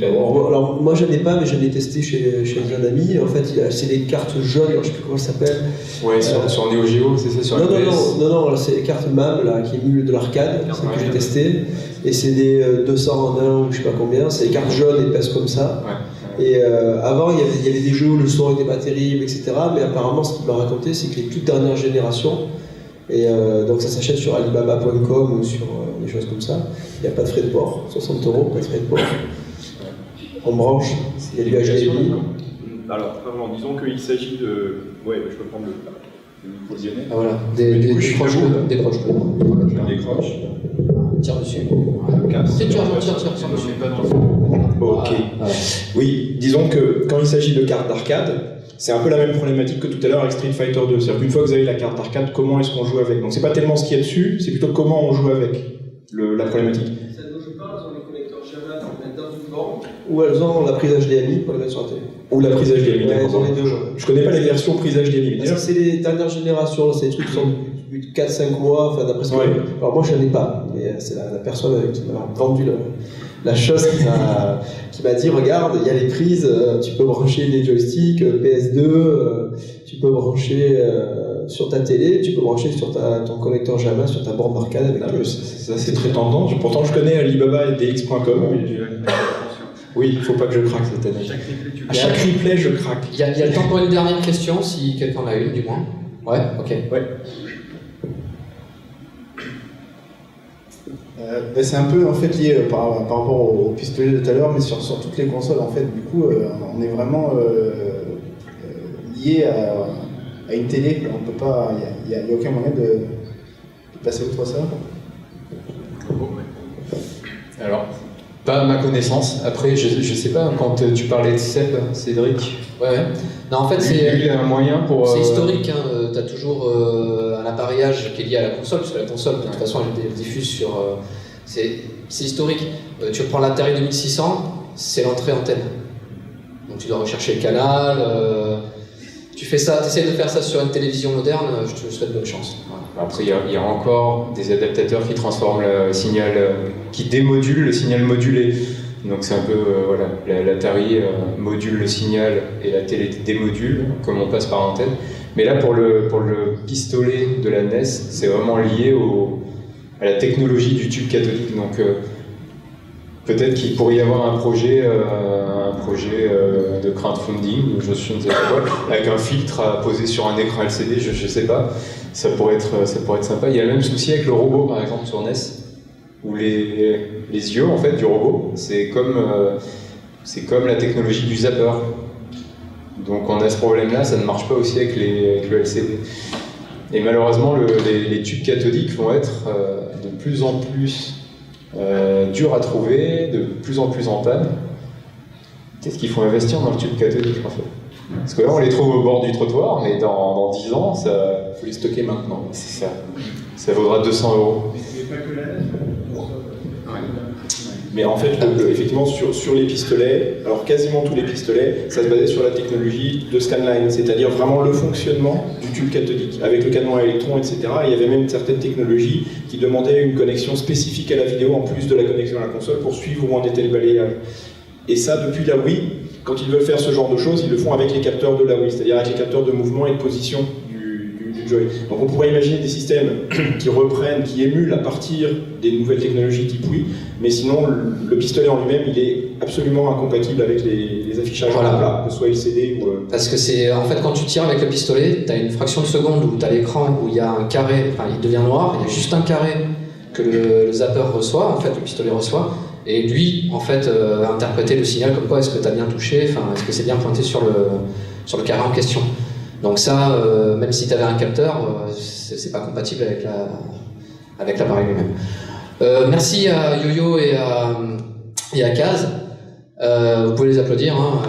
Speaker 7: alors moi j'en ai pas, mais j'en ai testé chez un ami. En fait, c'est des cartes jaunes, je ne sais plus comment ça s'appelle.
Speaker 1: Ouais, sur Neo Geo, c'est ça, sur
Speaker 7: non, c'est les cartes MAM là, qui émulent de l'arcade, c'est que j'ai testé. Et c'est des 200 en 1 ou je sais pas combien, c'est des cartes jaunes épaisses comme ça. Ouais. Et avant, il y avait des jeux où le son n'était pas terrible, etc. Mais apparemment, ce qu'il m'a raconté, c'est que les toutes dernières générations, et donc ça s'achète sur alibaba.com ou sur des choses comme ça, il n'y a pas de frais de port, 60 €, pas de frais de port. On branche, il y a du HDMI.
Speaker 2: Alors, vraiment, disons qu'il s'agit de... Ouais, je peux prendre le micro lyonnais.
Speaker 6: Ah voilà, des croches.
Speaker 2: Je décroche.
Speaker 6: Tire dessus.
Speaker 2: Je casse.
Speaker 6: Tire dessus.
Speaker 2: Ok. Oui, disons que quand il s'agit de cartes d'arcade, c'est un peu la même problématique que tout à l'heure avec Street Fighter 2. C'est-à-dire qu'une fois que vous avez la carte d'arcade, comment est-ce qu'on joue avec? Donc c'est pas tellement ce qu'il y a dessus, c'est plutôt comment on joue avec la problématique.
Speaker 3: Celle dont je parle sont les connecteurs Java bornes.
Speaker 7: Ou elles ont la prise HDMI pour les mettre sur la télé.
Speaker 2: Ou la prise HDMI,
Speaker 7: Ouais,
Speaker 2: d'accord.
Speaker 7: elles ont les deux.
Speaker 2: Je connais pas les versions prise HDMI.
Speaker 7: Ça, c'est les dernières générations, c'est des trucs qui sont depuis 4-5 mois, enfin d'après ce que.
Speaker 2: Ouais.
Speaker 7: Alors moi je n'en ai pas, mais c'est la personne qui m'a vendu la chose qui m'a dit regarde, il y a les prises, tu peux brancher des joysticks PS2, tu peux brancher sur ta télé, tu peux brancher sur ton connecteur JAMA, sur ta borne d'arcade avec
Speaker 2: Ça c'est très tentant. Pourtant je connais Alibaba et DX.com. Oui, il faut pas que je craque cette année. À chaque replay, je craque.
Speaker 6: Il y a le temps pour une dernière question, si quelqu'un en a une du moins. Ouais, ok.
Speaker 2: Ouais.
Speaker 8: C'est un peu en fait lié par rapport au pistolet de tout à l'heure, mais sur toutes les consoles en fait. Du coup, on est vraiment lié à une télé. On peut pas, il y a aucun moyen de passer outre ça.
Speaker 1: Alors, pas à ma connaissance. Après, je sais pas, quand tu parlais de Seb, Cédric,
Speaker 6: Ouais. Non, en fait,
Speaker 1: il y a un moyen pour.
Speaker 6: c'est historique. Hein. Tu as toujours un appareillage qui est lié à la console, parce que la console, de toute façon, elle diffuse sur. C'est historique. Tu prends l'Atari 2600, c'est l'entrée antenne. Donc tu dois rechercher le canal. Tu fais ça, tu essaies de faire ça sur une télévision moderne, je te souhaite bonne chance. Voilà.
Speaker 1: Après, il y a encore des adaptateurs qui transforment le signal, qui démodulent le signal modulé. Donc c'est un peu, voilà, l'Atari module le signal et la télé démodule, comme on passe par antenne. Mais là, pour le pistolet de la NES, c'est vraiment lié à la technologie du tube cathodique. Donc peut-être qu'il pourrait y avoir un projet de crowdfunding, je ne sais pas quoi, avec un filtre à poser sur un écran LCD, je ne sais pas. Ça pourrait être sympa. Il y a le même souci avec le robot, par exemple, sur NES, où les yeux en fait du robot, c'est comme la technologie du zapper. Donc on a ce problème-là, ça ne marche pas aussi avec le LCD. Et malheureusement, les tubes cathodiques vont être de plus en plus durs à trouver, de plus en plus en panne. Qu'est-ce qu'il faut investir dans le tube cathodique en fait? Parce que là, on les trouve au bord du trottoir, mais dans 10 ans, ça.
Speaker 2: Il faut les stocker maintenant.
Speaker 1: C'est ça. Ça vaudra 200 €.
Speaker 3: Mais c'est pas que la NES.
Speaker 2: Mais en fait, effectivement, sur les pistolets, alors quasiment tous les pistolets, ça se basait sur la technologie de scanline, c'est-à-dire vraiment le fonctionnement du tube cathodique, avec le canon à électrons, etc. Et il y avait même certaines technologies qui demandaient une connexion spécifique à la vidéo, en plus de la connexion à la console, pour suivre où en était le balayage. Et ça, depuis la Wii, quand ils veulent faire ce genre de choses, ils le font avec les capteurs de la Wii, c'est-à-dire avec les capteurs de mouvement et de position du Joy. Donc on pourrait imaginer des systèmes qui reprennent, qui émulent à partir des nouvelles technologies type Wii, mais sinon le pistolet en lui-même, il est absolument incompatible avec les affichages
Speaker 6: Voilà.
Speaker 2: en plat, que ce soit LCD ou...
Speaker 6: Parce que c'est en fait quand tu tires avec le pistolet, tu as une fraction de seconde où tu as l'écran où il y a un carré, enfin il devient noir, il y a juste un carré que le zapper reçoit, en fait le pistolet reçoit, et lui en fait va interpréter le signal comme quoi est-ce que tu as bien touché, enfin est-ce que c'est bien pointé sur le carré en question. Donc ça, même si tu avais un capteur, c'est pas compatible avec l'appareil lui-même. Merci à Yo-Yo et à Kaz. Vous pouvez les applaudir. Hein.